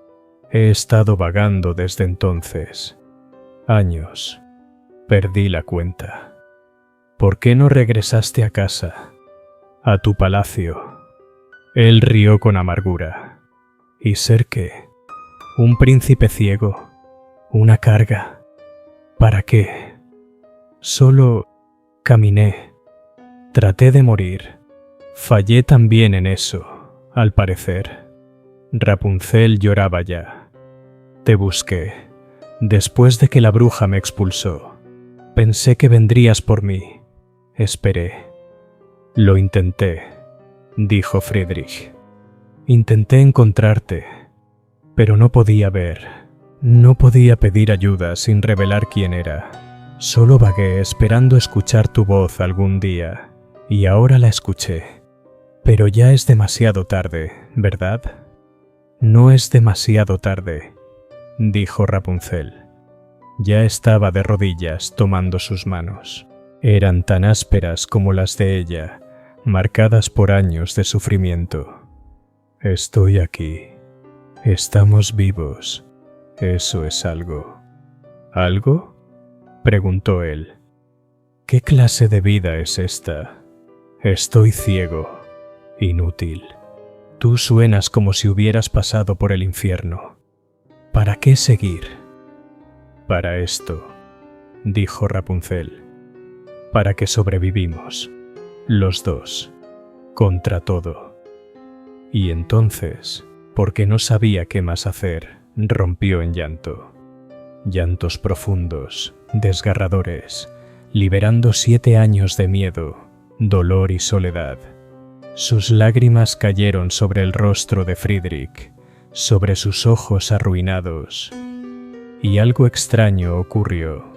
He estado vagando desde entonces. Años. Perdí la cuenta. ¿Por qué no regresaste a casa? A tu palacio. Él rió con amargura. ¿Y ser qué? ¿Un príncipe ciego? ¿Una carga? ¿Para qué? Solo caminé. Traté de morir. Fallé también en eso, al parecer. Rapunzel lloraba ya. Te busqué. Después de que la bruja me expulsó. Pensé que vendrías por mí. Esperé. Lo intenté, dijo Friedrich. Intenté encontrarte, pero no podía ver. No podía pedir ayuda sin revelar quién era. Solo vagué esperando escuchar tu voz algún día, y ahora la escuché. Pero ya es demasiado tarde, ¿verdad? No es demasiado tarde, dijo Rapunzel. Ya estaba de rodillas tomando sus manos. Eran tan ásperas como las de ella, marcadas por años de sufrimiento. Estoy aquí. Estamos vivos. Eso es algo. ¿Algo? Preguntó él. ¿Qué clase de vida es esta? Estoy ciego. Inútil. Tú suenas como si hubieras pasado por el infierno. ¿Para qué seguir? Para esto, dijo Rapunzel. Para que sobrevivimos, los dos, contra todo. Y entonces, porque no sabía qué más hacer, rompió en llanto. Llantos profundos, desgarradores, liberando 7 años de miedo, dolor y soledad. Sus lágrimas cayeron sobre el rostro de Friedrich, sobre sus ojos arruinados. Y algo extraño ocurrió.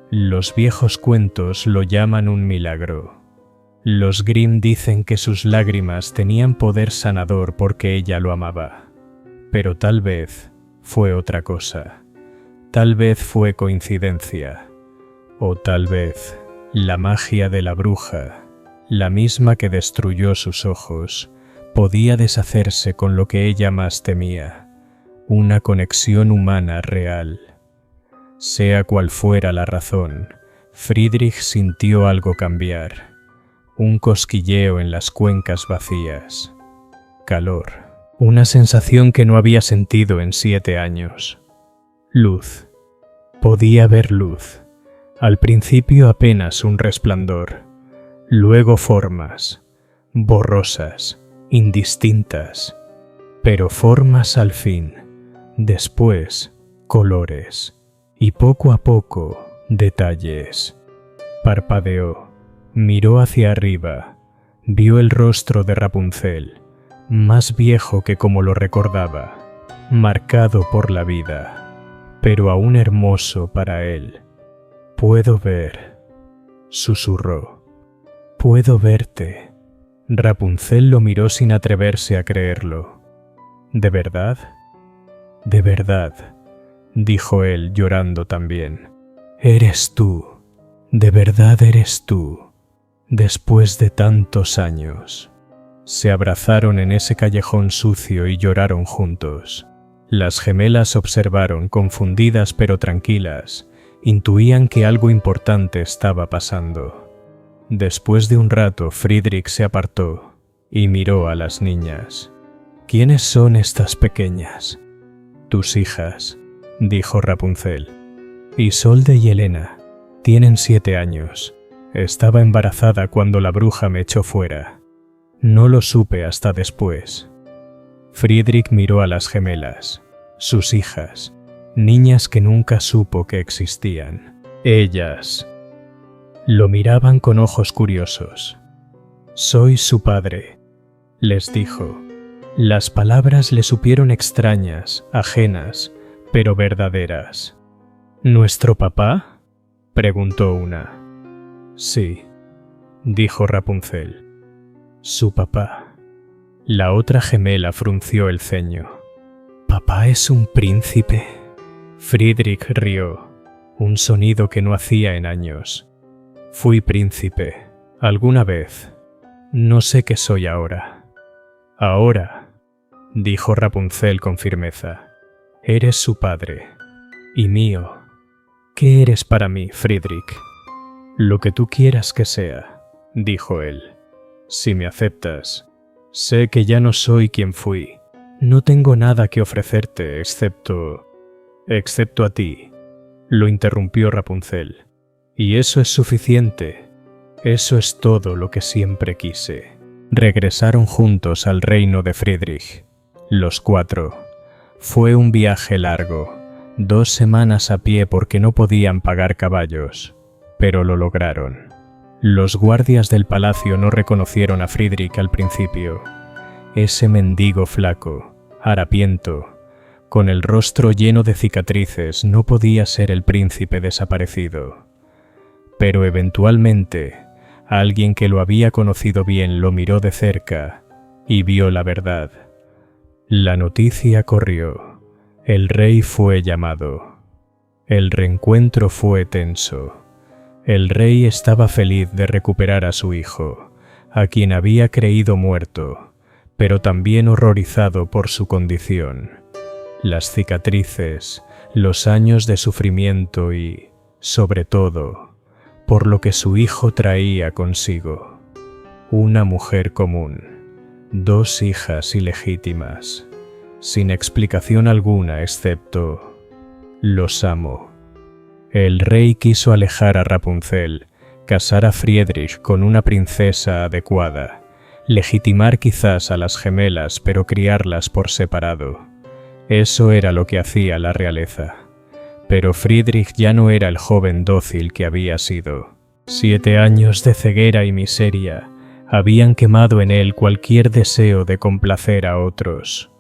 Los viejos cuentos lo llaman un milagro. Los Grimm dicen que sus lágrimas tenían poder sanador porque ella lo amaba. Pero tal vez fue otra cosa. Tal vez fue coincidencia. O tal vez la magia de la bruja, la misma que destruyó sus ojos, podía deshacerse con lo que ella más temía, una conexión humana real. Sea cual fuera la razón, Friedrich sintió algo cambiar, un cosquilleo en las cuencas vacías, calor, una sensación que no había sentido en 7 años. Luz. Podía ver luz. Al principio apenas un resplandor, luego formas, borrosas, indistintas, pero formas al fin, después colores. Y poco a poco, detalles. Parpadeó, miró hacia arriba, vio el rostro de Rapunzel, más viejo que como lo recordaba, marcado por la vida, pero aún hermoso para él. Puedo ver, susurró. Puedo verte. Rapunzel lo miró sin atreverse a creerlo. ¿De verdad? De verdad, dijo él llorando también. Eres tú, de verdad eres tú, después de tantos años. Se abrazaron en ese callejón sucio y lloraron juntos. Las gemelas observaron, confundidas pero tranquilas, intuían que algo importante estaba pasando. Después de un rato, Friedrich se apartó y miró a las niñas. ¿Quiénes son estas pequeñas? Tus hijas, dijo Rapunzel. Isolde y Helena. Tienen 7 años. Estaba embarazada cuando la bruja me echó fuera. No lo supe hasta después. Friedrich miró a las gemelas, sus hijas, niñas que nunca supo que existían. Ellas lo miraban con ojos curiosos. Soy su padre, les dijo. Las palabras le supieron extrañas, ajenas, pero verdaderas. ¿Nuestro papá?, preguntó una. Sí, dijo Rapunzel. Su papá. La otra gemela frunció el ceño. ¿Papá es un príncipe? Friedrich rió, un sonido que no hacía en años. Fui príncipe, alguna vez. No sé qué soy ahora. Ahora, dijo Rapunzel con firmeza, eres su padre y mío. ¿Qué eres para mí, Friedrich? Lo que tú quieras que sea, dijo él. Si me aceptas, sé que ya no soy quien fui. No tengo nada que ofrecerte excepto a ti, lo interrumpió Rapunzel. Y eso es suficiente. Eso es todo lo que siempre quise. Regresaron juntos al reino de Friedrich, los 4. Fue un viaje largo, 2 semanas a pie porque no podían pagar caballos, pero lo lograron. Los guardias del palacio no reconocieron a Friedrich al principio. Ese mendigo flaco, harapiento, con el rostro lleno de cicatrices, no podía ser el príncipe desaparecido. Pero eventualmente, alguien que lo había conocido bien lo miró de cerca y vio la verdad. La noticia corrió. El rey fue llamado. El reencuentro fue tenso. El rey estaba feliz de recuperar a su hijo, a quien había creído muerto, pero también horrorizado por su condición. Las cicatrices, los años de sufrimiento y, sobre todo, por lo que su hijo traía consigo. Una mujer común, 2 hijas ilegítimas, sin explicación alguna excepto, los amo. El rey quiso alejar a Rapunzel, casar a Friedrich con una princesa adecuada, legitimar quizás a las gemelas pero criarlas por separado. Eso era lo que hacía la realeza. Pero Friedrich ya no era el joven dócil que había sido. 7 años de ceguera y miseria habían quemado en él cualquier deseo de complacer a otros.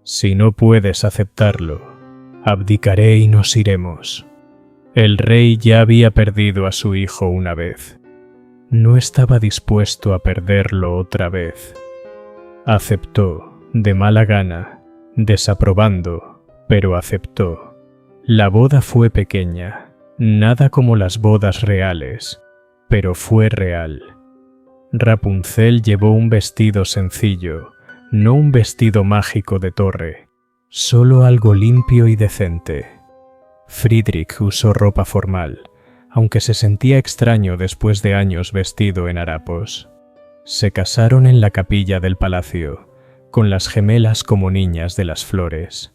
Si no puedes aceptarlo, abdicaré y nos iremos. El rey ya había perdido a su hijo una vez. No estaba dispuesto a perderlo otra vez. Aceptó, de mala gana, desaprobando, pero aceptó. La boda fue pequeña, nada como las bodas reales, pero fue real. Rapunzel llevó un vestido sencillo, no un vestido mágico de torre, solo algo limpio y decente. Friedrich usó ropa formal, aunque se sentía extraño después de años vestido en harapos. Se casaron en la capilla del palacio, con las gemelas como niñas de las flores.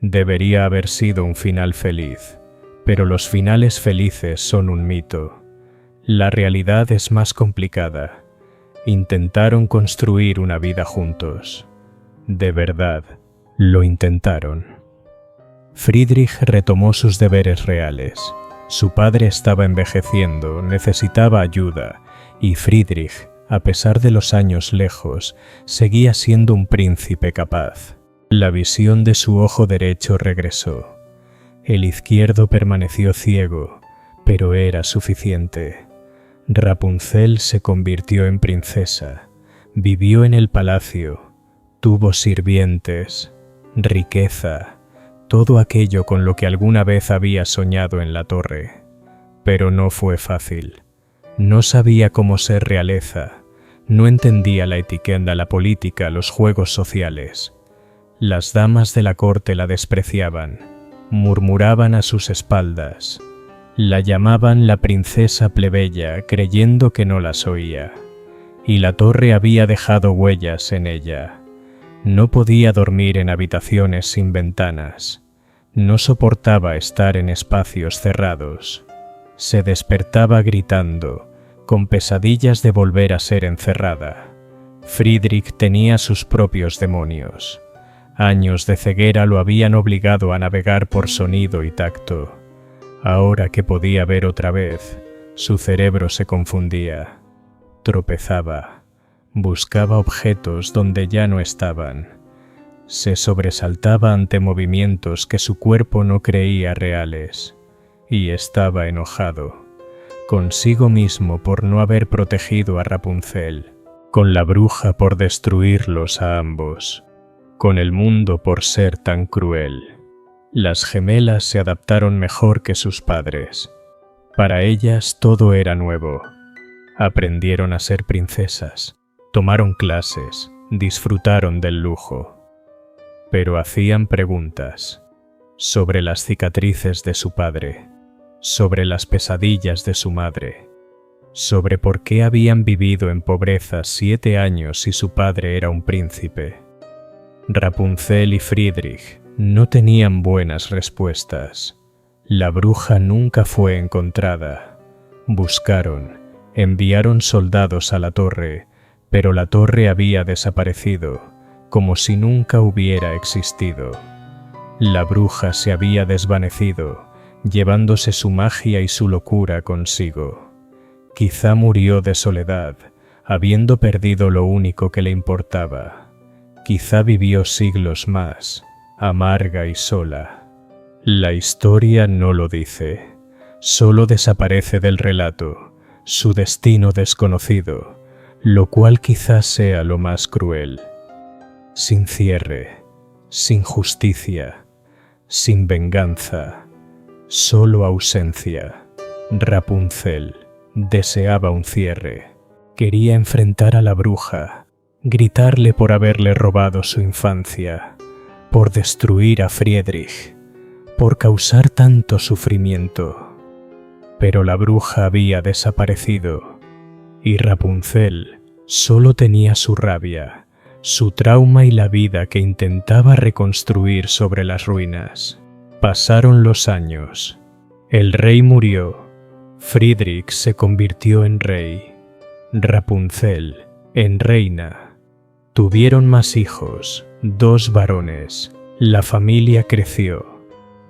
Debería haber sido un final feliz, pero los finales felices son un mito. La realidad es más complicada. Intentaron construir una vida juntos. De verdad, lo intentaron. Friedrich retomó sus deberes reales. Su padre estaba envejeciendo, necesitaba ayuda, y Friedrich, a pesar de los años lejos, seguía siendo un príncipe capaz. La visión de su ojo derecho regresó. El izquierdo permaneció ciego, pero era suficiente. Rapunzel se convirtió en princesa, vivió en el palacio, tuvo sirvientes, riqueza, todo aquello con lo que alguna vez había soñado en la torre. Pero no fue fácil. No sabía cómo ser realeza, no entendía la etiqueta, la política, los juegos sociales. Las damas de la corte la despreciaban, murmuraban a sus espaldas. La llamaban la princesa plebeya, creyendo que no las oía, y la torre había dejado huellas en ella. No podía dormir en habitaciones sin ventanas. No soportaba estar en espacios cerrados. Se despertaba gritando, con pesadillas de volver a ser encerrada. Friedrich tenía sus propios demonios. Años de ceguera lo habían obligado a navegar por sonido y tacto. Ahora que podía ver otra vez, su cerebro se confundía. Tropezaba, buscaba objetos donde ya no estaban. Se sobresaltaba ante movimientos que su cuerpo no creía reales, y estaba enojado, consigo mismo por no haber protegido a Rapunzel, con la bruja por destruirlos a ambos, con el mundo por ser tan cruel. Las gemelas se adaptaron mejor que sus padres. Para ellas todo era nuevo. Aprendieron a ser princesas, tomaron clases, disfrutaron del lujo. Pero hacían preguntas sobre las cicatrices de su padre, sobre las pesadillas de su madre, sobre por qué habían vivido en pobreza 7 años si su padre era un príncipe. Rapunzel y Friedrich no tenían buenas respuestas. La bruja nunca fue encontrada. Buscaron, enviaron soldados a la torre, pero la torre había desaparecido, como si nunca hubiera existido. La bruja se había desvanecido, llevándose su magia y su locura consigo. Quizá murió de soledad, habiendo perdido lo único que le importaba. Quizá vivió siglos más, amarga y sola. La historia no lo dice, solo desaparece del relato, su destino desconocido, lo cual quizás sea lo más cruel. Sin cierre, sin justicia, sin venganza, solo ausencia. Rapunzel deseaba un cierre, quería enfrentar a la bruja, gritarle por haberle robado su infancia, por destruir a Friedrich, por causar tanto sufrimiento. Pero la bruja había desaparecido, y Rapunzel solo tenía su rabia, su trauma y la vida que intentaba reconstruir sobre las ruinas. Pasaron los años. El rey murió. Friedrich se convirtió en rey. Rapunzel en reina. Tuvieron más hijos, 2 varones. La familia creció.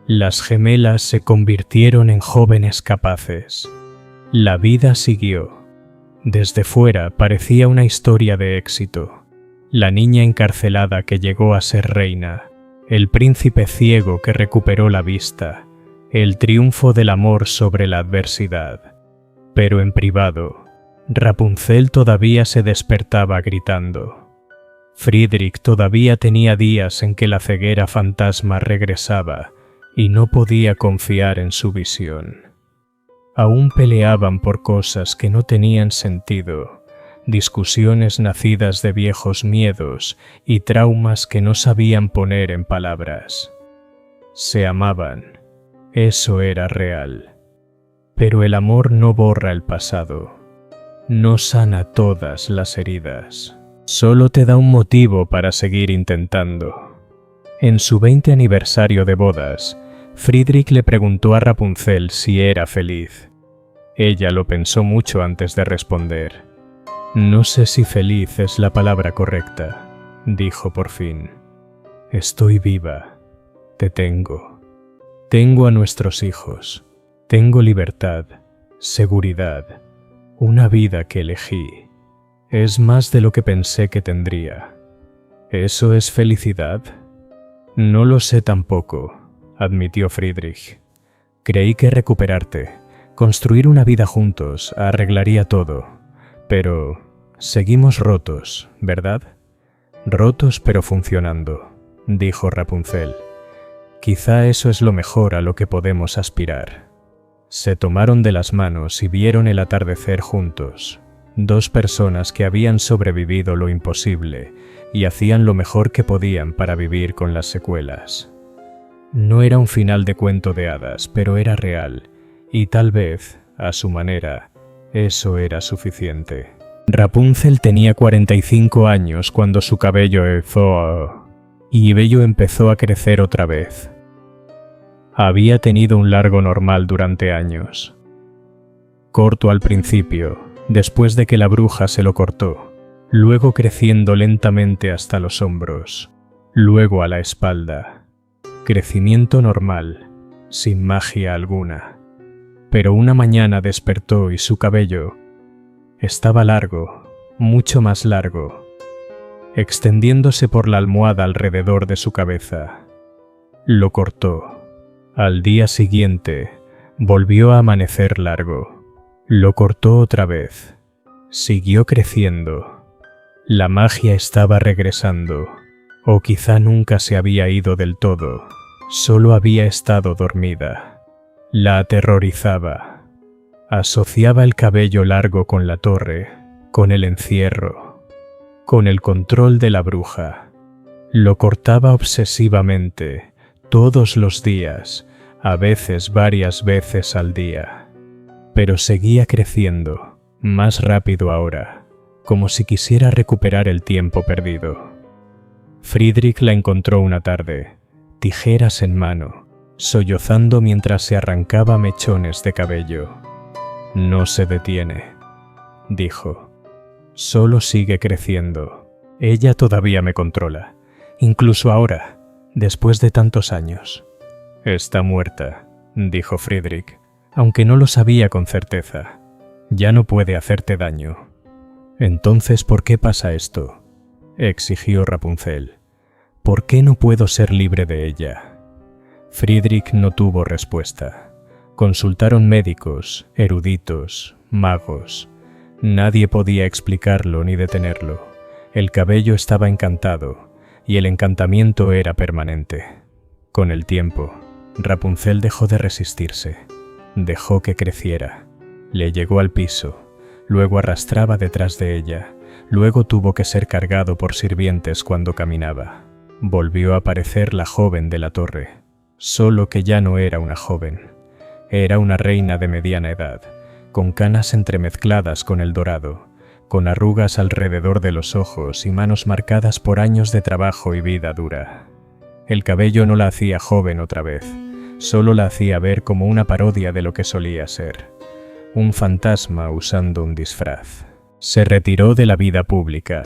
Las gemelas se convirtieron en jóvenes capaces. La vida siguió. Desde fuera parecía una historia de éxito. La niña encarcelada que llegó a ser reina, el príncipe ciego que recuperó la vista, el triunfo del amor sobre la adversidad. Pero en privado, Rapunzel todavía se despertaba gritando. Friedrich todavía tenía días en que la ceguera fantasma regresaba y no podía confiar en su visión. Aún peleaban por cosas que no tenían sentido, discusiones nacidas de viejos miedos y traumas que no sabían poner en palabras. Se amaban, eso era real. Pero el amor no borra el pasado, no sana todas las heridas, solo te da un motivo para seguir intentando. En su 20 aniversario de bodas, Friedrich le preguntó a Rapunzel si era feliz. Ella lo pensó mucho antes de responder. No sé si feliz es la palabra correcta, dijo por fin. Estoy viva, te tengo. Tengo a nuestros hijos, tengo libertad, seguridad, una vida que elegí. Es más de lo que pensé que tendría. ¿Eso es felicidad? No lo sé tampoco, admitió Friedrich. Creí que recuperarte, construir una vida juntos, arreglaría todo. Pero seguimos rotos, ¿verdad? Rotos pero funcionando, dijo Rapunzel. Quizá eso es lo mejor a lo que podemos aspirar. Se tomaron de las manos y vieron el atardecer juntos. 2 personas que habían sobrevivido lo imposible y hacían lo mejor que podían para vivir con las secuelas. No era un final de cuento de hadas, pero era real, y tal vez, a su manera, eso era suficiente. Rapunzel tenía 45 años cuando su cabello y vello empezó a crecer otra vez. Había tenido un largo normal durante años. Corto al principio, después de que la bruja se lo cortó, luego creciendo lentamente hasta los hombros, luego a la espalda. Crecimiento normal, sin magia alguna. Pero una mañana despertó y su cabello estaba largo, mucho más largo, extendiéndose por la almohada alrededor de su cabeza. Lo cortó. Al día siguiente, volvió a amanecer largo. Lo cortó otra vez. Siguió creciendo. La magia estaba regresando, o quizá nunca se había ido del todo, solo había estado dormida. La aterrorizaba. Asociaba el cabello largo con la torre, con el encierro, con el control de la bruja. Lo cortaba obsesivamente, todos los días, a veces varias veces al día. Pero seguía creciendo, más rápido ahora, como si quisiera recuperar el tiempo perdido. Friedrich la encontró una tarde, tijeras en mano, sollozando mientras se arrancaba mechones de cabello. «No se detiene», dijo. «Solo sigue creciendo. Ella todavía me controla, incluso ahora, después de tantos años». «Está muerta», dijo Friedrich, aunque no lo sabía con certeza. «Ya no puede hacerte daño». «Entonces, ¿por qué pasa esto?», exigió Rapunzel. «¿Por qué no puedo ser libre de ella?». Friedrich no tuvo respuesta. Consultaron médicos, eruditos, magos. Nadie podía explicarlo ni detenerlo. El cabello estaba encantado, y el encantamiento era permanente. Con el tiempo, Rapunzel dejó de resistirse. Dejó que creciera. Le llegó al piso, luego arrastraba detrás de ella, luego tuvo que ser cargado por sirvientes cuando caminaba. Volvió a aparecer la joven de la torre, solo que ya no era una joven. Era una reina de mediana edad, con canas entremezcladas con el dorado, con arrugas alrededor de los ojos y manos marcadas por años de trabajo y vida dura. El cabello no la hacía joven otra vez, solo la hacía ver como una parodia de lo que solía ser, un fantasma usando un disfraz. Se retiró de la vida pública,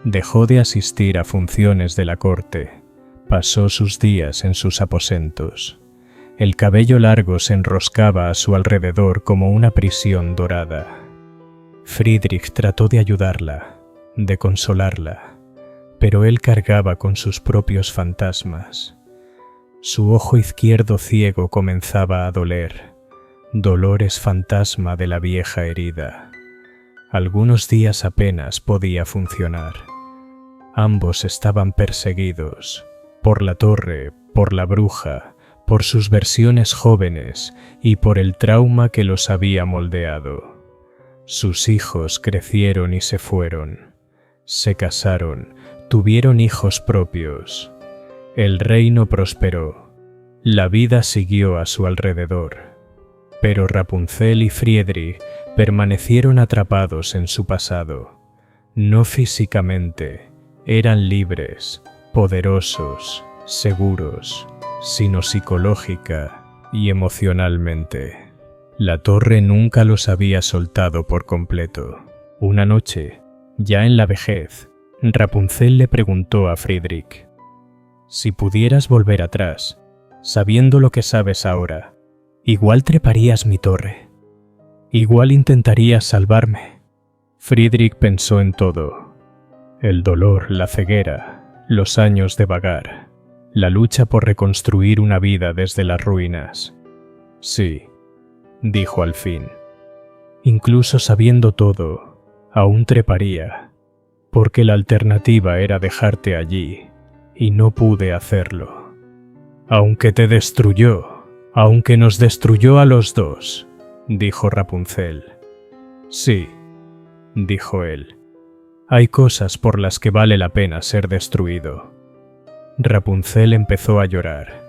dejó de asistir a funciones de la corte, pasó sus días en sus aposentos. El cabello largo se enroscaba a su alrededor como una prisión dorada. Friedrich trató de ayudarla, de consolarla, pero él cargaba con sus propios fantasmas. Su ojo izquierdo ciego comenzaba a doler, dolores fantasma de la vieja herida. Algunos días apenas podía funcionar. Ambos estaban perseguidos, por la torre, por la bruja, por sus versiones jóvenes y por el trauma que los había moldeado. Sus hijos crecieron y se fueron. Se casaron, tuvieron hijos propios. El reino prosperó. La vida siguió a su alrededor. Pero Rapunzel y Friedrich permanecieron atrapados en su pasado. No físicamente, eran libres, poderosos, seguros, sino psicológica y emocionalmente. La torre nunca los había soltado por completo. Una noche, ya en la vejez, Rapunzel le preguntó a Friedrich: «Si pudieras volver atrás, sabiendo lo que sabes ahora, igual treparías mi torre. Igual intentarías salvarme». Friedrich pensó en todo: el dolor, la ceguera, los años de vagar, la lucha por reconstruir una vida desde las ruinas. «Sí», dijo al fin. «Incluso sabiendo todo, aún treparía, porque la alternativa era dejarte allí, y no pude hacerlo. Aunque te destruyó, aunque nos destruyó a los dos», dijo Rapunzel. «Sí», dijo él. «Hay cosas por las que vale la pena ser destruido». Rapunzel empezó a llorar.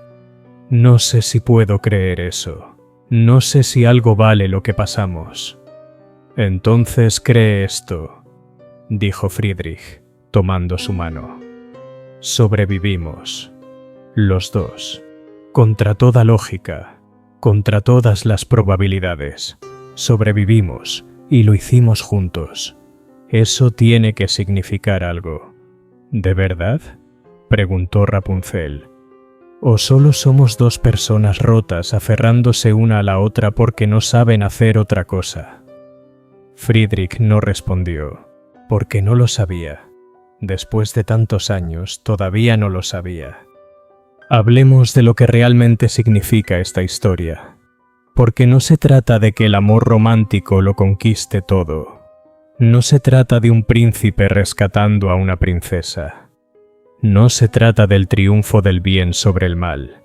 «No sé si puedo creer eso», No sé si algo vale lo que pasamos. Entonces cree esto, dijo Friedrich, tomando su mano. Sobrevivimos, los dos, contra toda lógica, contra todas las probabilidades. Sobrevivimos y lo hicimos juntos. Eso tiene que significar algo. ¿De verdad?, preguntó Rapunzel. ¿O solo somos dos personas rotas aferrándose una a la otra porque no saben hacer otra cosa? Friedrich no respondió, porque no lo sabía. Después de tantos años, todavía no lo sabía. Hablemos de lo que realmente significa esta historia, porque no se trata de que el amor romántico lo conquiste todo. No se trata de un príncipe rescatando a una princesa. No se trata del triunfo del bien sobre el mal.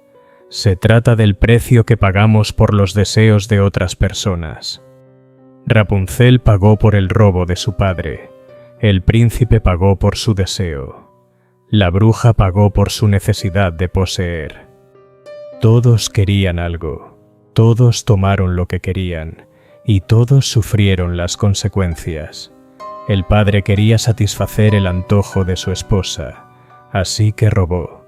Se trata del precio que pagamos por los deseos de otras personas. Rapunzel pagó por el robo de su padre. El príncipe pagó por su deseo. La bruja pagó por su necesidad de poseer. Todos querían algo. Todos tomaron lo que querían. Y todos sufrieron las consecuencias. El padre quería satisfacer el antojo de su esposa. Así que robó,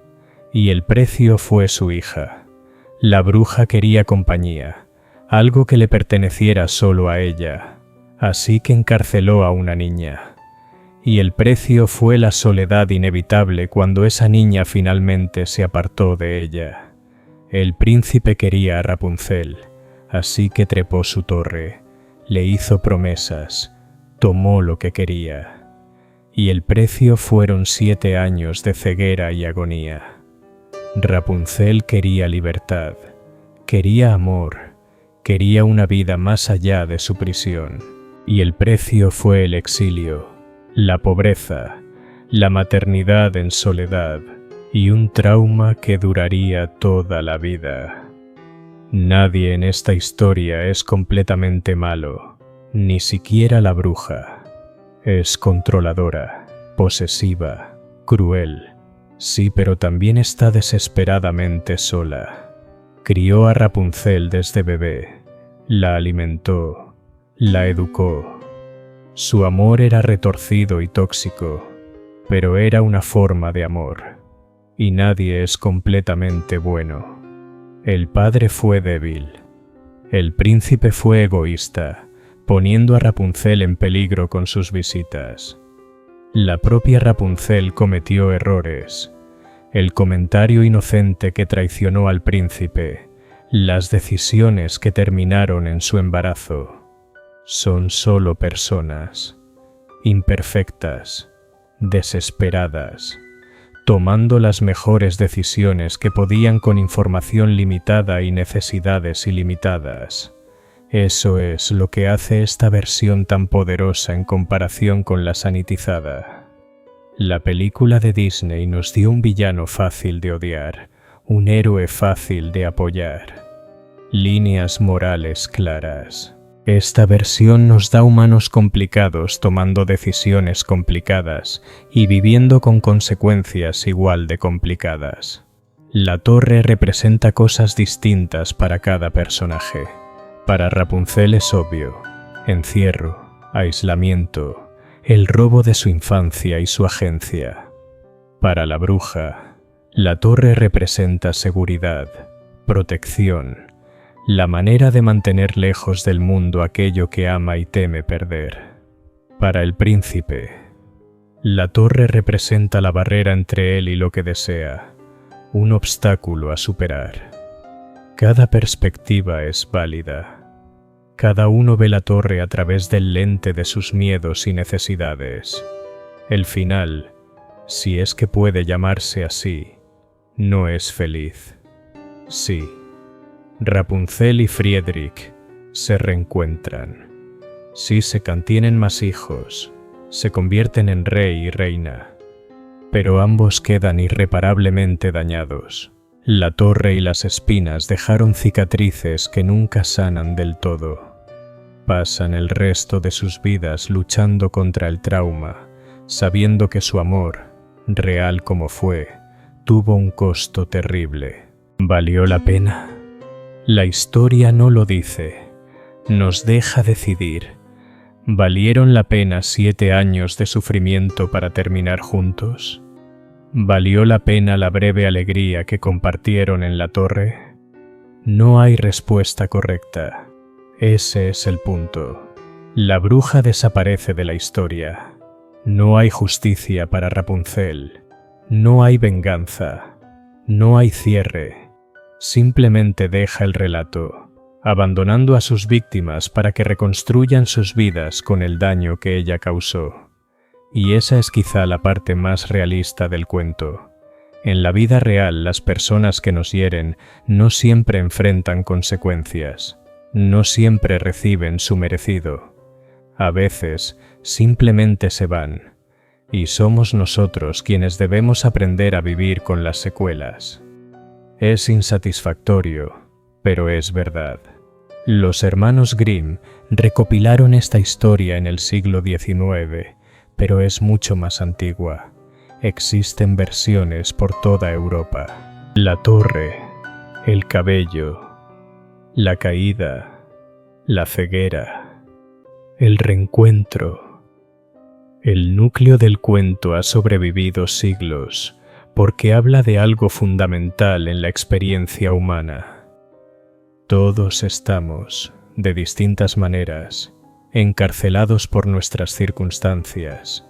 y el precio fue su hija. La bruja quería compañía, algo que le perteneciera solo a ella, así que encarceló a una niña. Y el precio fue la soledad inevitable cuando esa niña finalmente se apartó de ella. El príncipe quería a Rapunzel, así que trepó su torre, le hizo promesas, tomó lo que quería. Y el precio fueron 7 años de ceguera y agonía. Rapunzel quería libertad, quería amor, quería una vida más allá de su prisión. Y el precio fue el exilio, la pobreza, la maternidad en soledad y un trauma que duraría toda la vida. Nadie en esta historia es completamente malo, ni siquiera la bruja. Es controladora, posesiva, cruel. Sí, pero también está desesperadamente sola. Crió a Rapunzel desde bebé, la alimentó, la educó. Su amor era retorcido y tóxico, pero era una forma de amor, y nadie es completamente bueno. El padre fue débil. El príncipe fue egoísta, poniendo a Rapunzel en peligro con sus visitas. La propia Rapunzel cometió errores. El comentario inocente que traicionó al príncipe, las decisiones que terminaron en su embarazo. Son solo personas, imperfectas, desesperadas, tomando las mejores decisiones que podían con información limitada y necesidades ilimitadas. Eso es lo que hace esta versión tan poderosa en comparación con la sanitizada. La película de Disney nos dio un villano fácil de odiar, un héroe fácil de apoyar. Líneas morales claras. Esta versión nos da humanos complicados tomando decisiones complicadas y viviendo con consecuencias igual de complicadas. La torre representa cosas distintas para cada personaje. Para Rapunzel es obvio: encierro, aislamiento, el robo de su infancia y su agencia. Para la bruja, la torre representa seguridad, protección, la manera de mantener lejos del mundo aquello que ama y teme perder. Para el príncipe, la torre representa la barrera entre él y lo que desea, un obstáculo a superar. Cada perspectiva es válida. Cada uno ve la torre a través del lente de sus miedos y necesidades. El final, si es que puede llamarse así, no es feliz. Sí, Rapunzel y Friedrich se reencuentran. Sí, tienen más hijos, se convierten en rey y reina, pero ambos quedan irreparablemente dañados. La torre y las espinas dejaron cicatrices que nunca sanan del todo. Pasan el resto de sus vidas luchando contra el trauma, sabiendo que su amor, real como fue, tuvo un costo terrible. ¿Valió la pena? La historia no lo dice, nos deja decidir. ¿Valieron la pena 7 años de sufrimiento para terminar juntos? ¿Valió la pena la breve alegría que compartieron en la torre? No hay respuesta correcta. Ese es el punto. La bruja desaparece de la historia. No hay justicia para Rapunzel. No hay venganza. No hay cierre. Simplemente deja el relato, abandonando a sus víctimas para que reconstruyan sus vidas con el daño que ella causó. Y esa es quizá la parte más realista del cuento. En la vida real, las personas que nos hieren no siempre enfrentan consecuencias, no siempre reciben su merecido. A veces, simplemente se van, y somos nosotros quienes debemos aprender a vivir con las secuelas. Es insatisfactorio, pero es verdad. Los hermanos Grimm recopilaron esta historia en el siglo XIX, pero es mucho más antigua. Existen versiones por toda Europa. La torre, el cabello, la caída, la ceguera, el reencuentro. El núcleo del cuento ha sobrevivido siglos porque habla de algo fundamental en la experiencia humana. Todos estamos, de distintas maneras, encarcelados por nuestras circunstancias,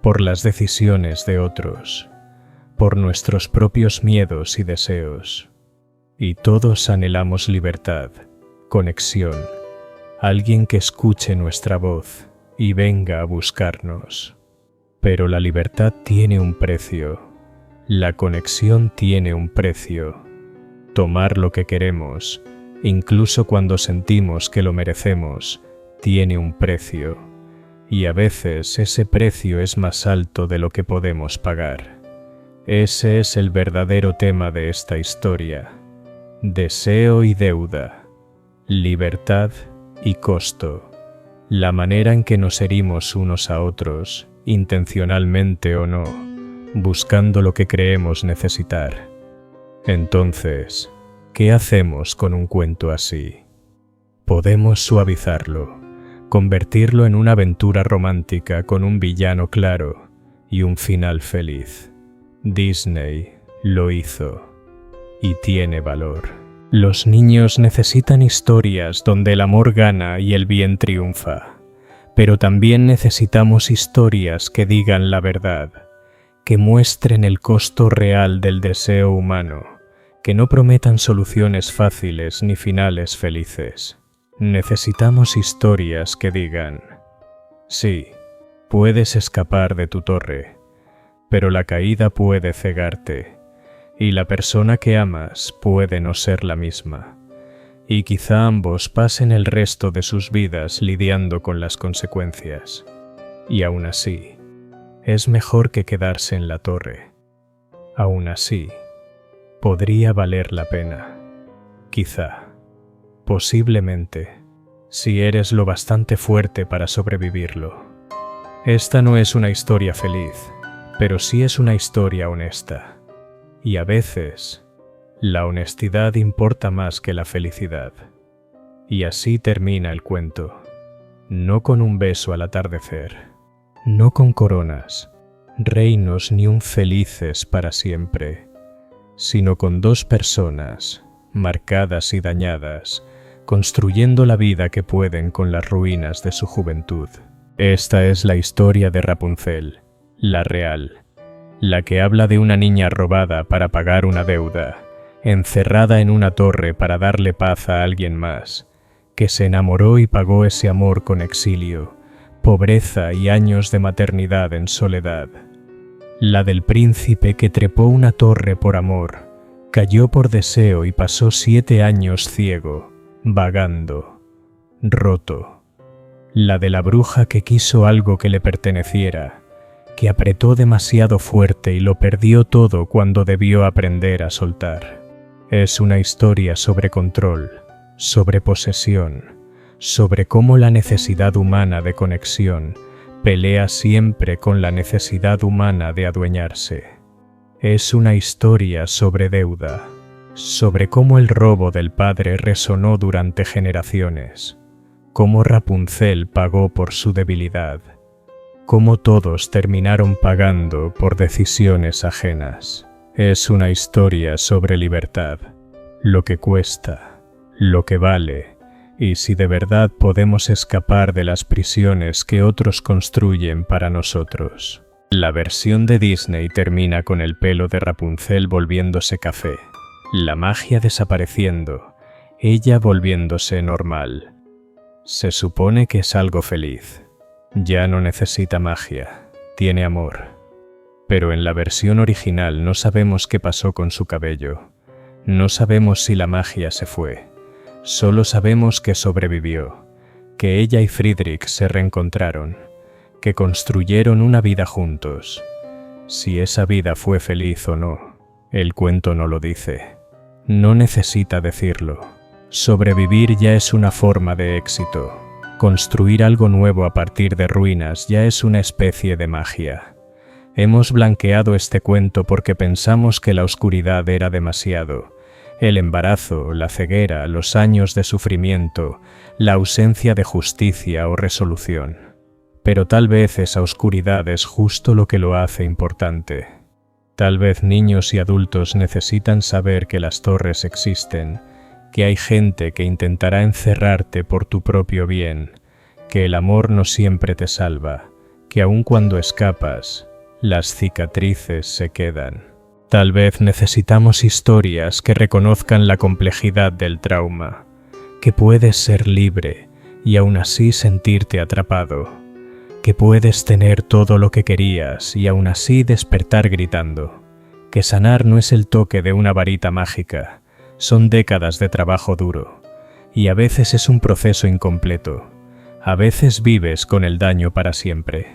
por las decisiones de otros, por nuestros propios miedos y deseos. Y todos anhelamos libertad, conexión, alguien que escuche nuestra voz y venga a buscarnos. Pero la libertad tiene un precio, la conexión tiene un precio. Tomar lo que queremos, incluso cuando sentimos que lo merecemos, tiene un precio. Y a veces ese precio es más alto de lo que podemos pagar. Ese es el verdadero tema de esta historia. Deseo y deuda, libertad y costo. La manera en que nos herimos unos a otros, intencionalmente o no, buscando lo que creemos necesitar. Entonces, ¿qué hacemos con un cuento así? Podemos suavizarlo, convertirlo en una aventura romántica con un villano claro y un final feliz. Disney lo hizo y tiene valor. Los niños necesitan historias donde el amor gana y el bien triunfa, pero también necesitamos historias que digan la verdad, que muestren el costo real del deseo humano, que no prometan soluciones fáciles ni finales felices. Necesitamos historias que digan: sí, puedes escapar de tu torre, pero la caída puede cegarte, y la persona que amas puede no ser la misma, y quizá ambos pasen el resto de sus vidas lidiando con las consecuencias. Y aún así, es mejor que quedarse en la torre. Aún así, podría valer la pena. Quizá. Posiblemente, si eres lo bastante fuerte para sobrevivirlo. Esta no es una historia feliz, pero sí es una historia honesta. Y a veces, la honestidad importa más que la felicidad. Y así termina el cuento. No con un beso al atardecer, no con coronas, reinos ni un felices para siempre, sino con dos personas, marcadas y dañadas, construyendo la vida que pueden con las ruinas de su juventud. Esta es la historia de Rapunzel, la real, la que habla de una niña robada para pagar una deuda, encerrada en una torre para darle paz a alguien más, que se enamoró y pagó ese amor con exilio, pobreza y años de maternidad en soledad. La del príncipe que trepó una torre por amor, cayó por deseo y pasó 7 años ciego, vagando, roto. La de la bruja que quiso algo que le perteneciera, que apretó demasiado fuerte y lo perdió todo cuando debió aprender a soltar. Es una historia sobre control, sobre posesión, sobre cómo la necesidad humana de conexión pelea siempre con la necesidad humana de adueñarse. Es una historia sobre deuda, sobre cómo el robo del padre resonó durante generaciones, cómo Rapunzel pagó por su debilidad, cómo todos terminaron pagando por decisiones ajenas. Es una historia sobre libertad, lo que cuesta, lo que vale, y si de verdad podemos escapar de las prisiones que otros construyen para nosotros. La versión de Disney termina con el pelo de Rapunzel volviéndose café, la magia desapareciendo, ella volviéndose normal. Se supone que es algo feliz. Ya no necesita magia, tiene amor. Pero en la versión original no sabemos qué pasó con su cabello. No sabemos si la magia se fue. Solo sabemos que sobrevivió, que ella y Friedrich se reencontraron, que construyeron una vida juntos. Si esa vida fue feliz o no, el cuento no lo dice. No necesita decirlo. Sobrevivir ya es una forma de éxito. Construir algo nuevo a partir de ruinas ya es una especie de magia. Hemos blanqueado este cuento porque pensamos que la oscuridad era demasiado. El embarazo, la ceguera, los años de sufrimiento, la ausencia de justicia o resolución. Pero tal vez esa oscuridad es justo lo que lo hace importante. Tal vez niños y adultos necesitan saber que las torres existen, que hay gente que intentará encerrarte por tu propio bien, que el amor no siempre te salva, que aun cuando escapas, las cicatrices se quedan. Tal vez necesitamos historias que reconozcan la complejidad del trauma, que puedes ser libre y aún así sentirte atrapado, que puedes tener todo lo que querías y aún así despertar gritando, que sanar no es el toque de una varita mágica, son décadas de trabajo duro, y a veces es un proceso incompleto, a veces vives con el daño para siempre.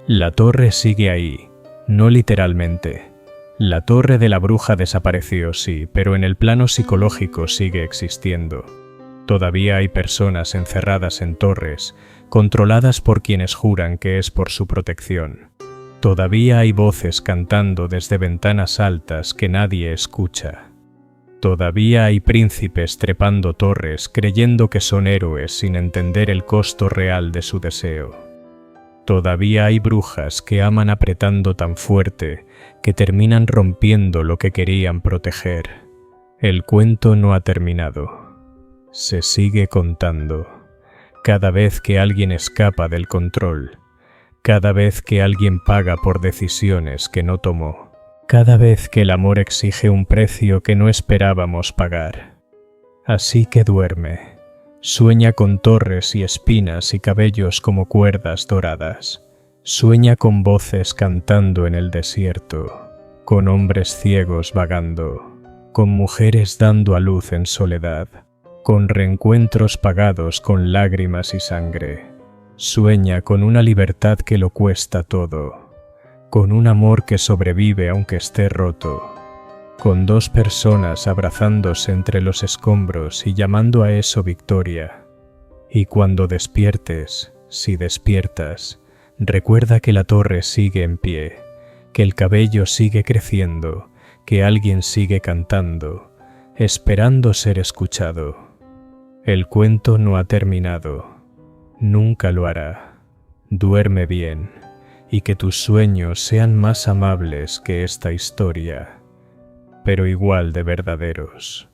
La torre sigue ahí, no literalmente. La torre de la bruja desapareció, sí, pero en el plano psicológico sigue existiendo. Todavía hay personas encerradas en torres, controladas por quienes juran que es por su protección. Todavía hay voces cantando desde ventanas altas que nadie escucha. Todavía hay príncipes trepando torres creyendo que son héroes sin entender el costo real de su deseo. Todavía hay brujas que aman apretando tan fuerte que terminan rompiendo lo que querían proteger. El cuento no ha terminado. Se sigue contando. Cada vez que alguien escapa del control, cada vez que alguien paga por decisiones que no tomó, cada vez que el amor exige un precio que no esperábamos pagar. Así que duerme. Sueña con torres y espinas y cabellos como cuerdas doradas. Sueña con voces cantando en el desierto, con hombres ciegos vagando, con mujeres dando a luz en soledad, con reencuentros pagados con lágrimas y sangre. Sueña con una libertad que lo cuesta todo, con un amor que sobrevive aunque esté roto, con dos personas abrazándose entre los escombros y llamando a eso victoria. Y cuando despiertes, si despiertas, recuerda que la torre sigue en pie, que el cabello sigue creciendo, que alguien sigue cantando, esperando ser escuchado. El cuento no ha terminado, nunca lo hará. Duerme bien, y que tus sueños sean más amables que esta historia, pero igual de verdaderos.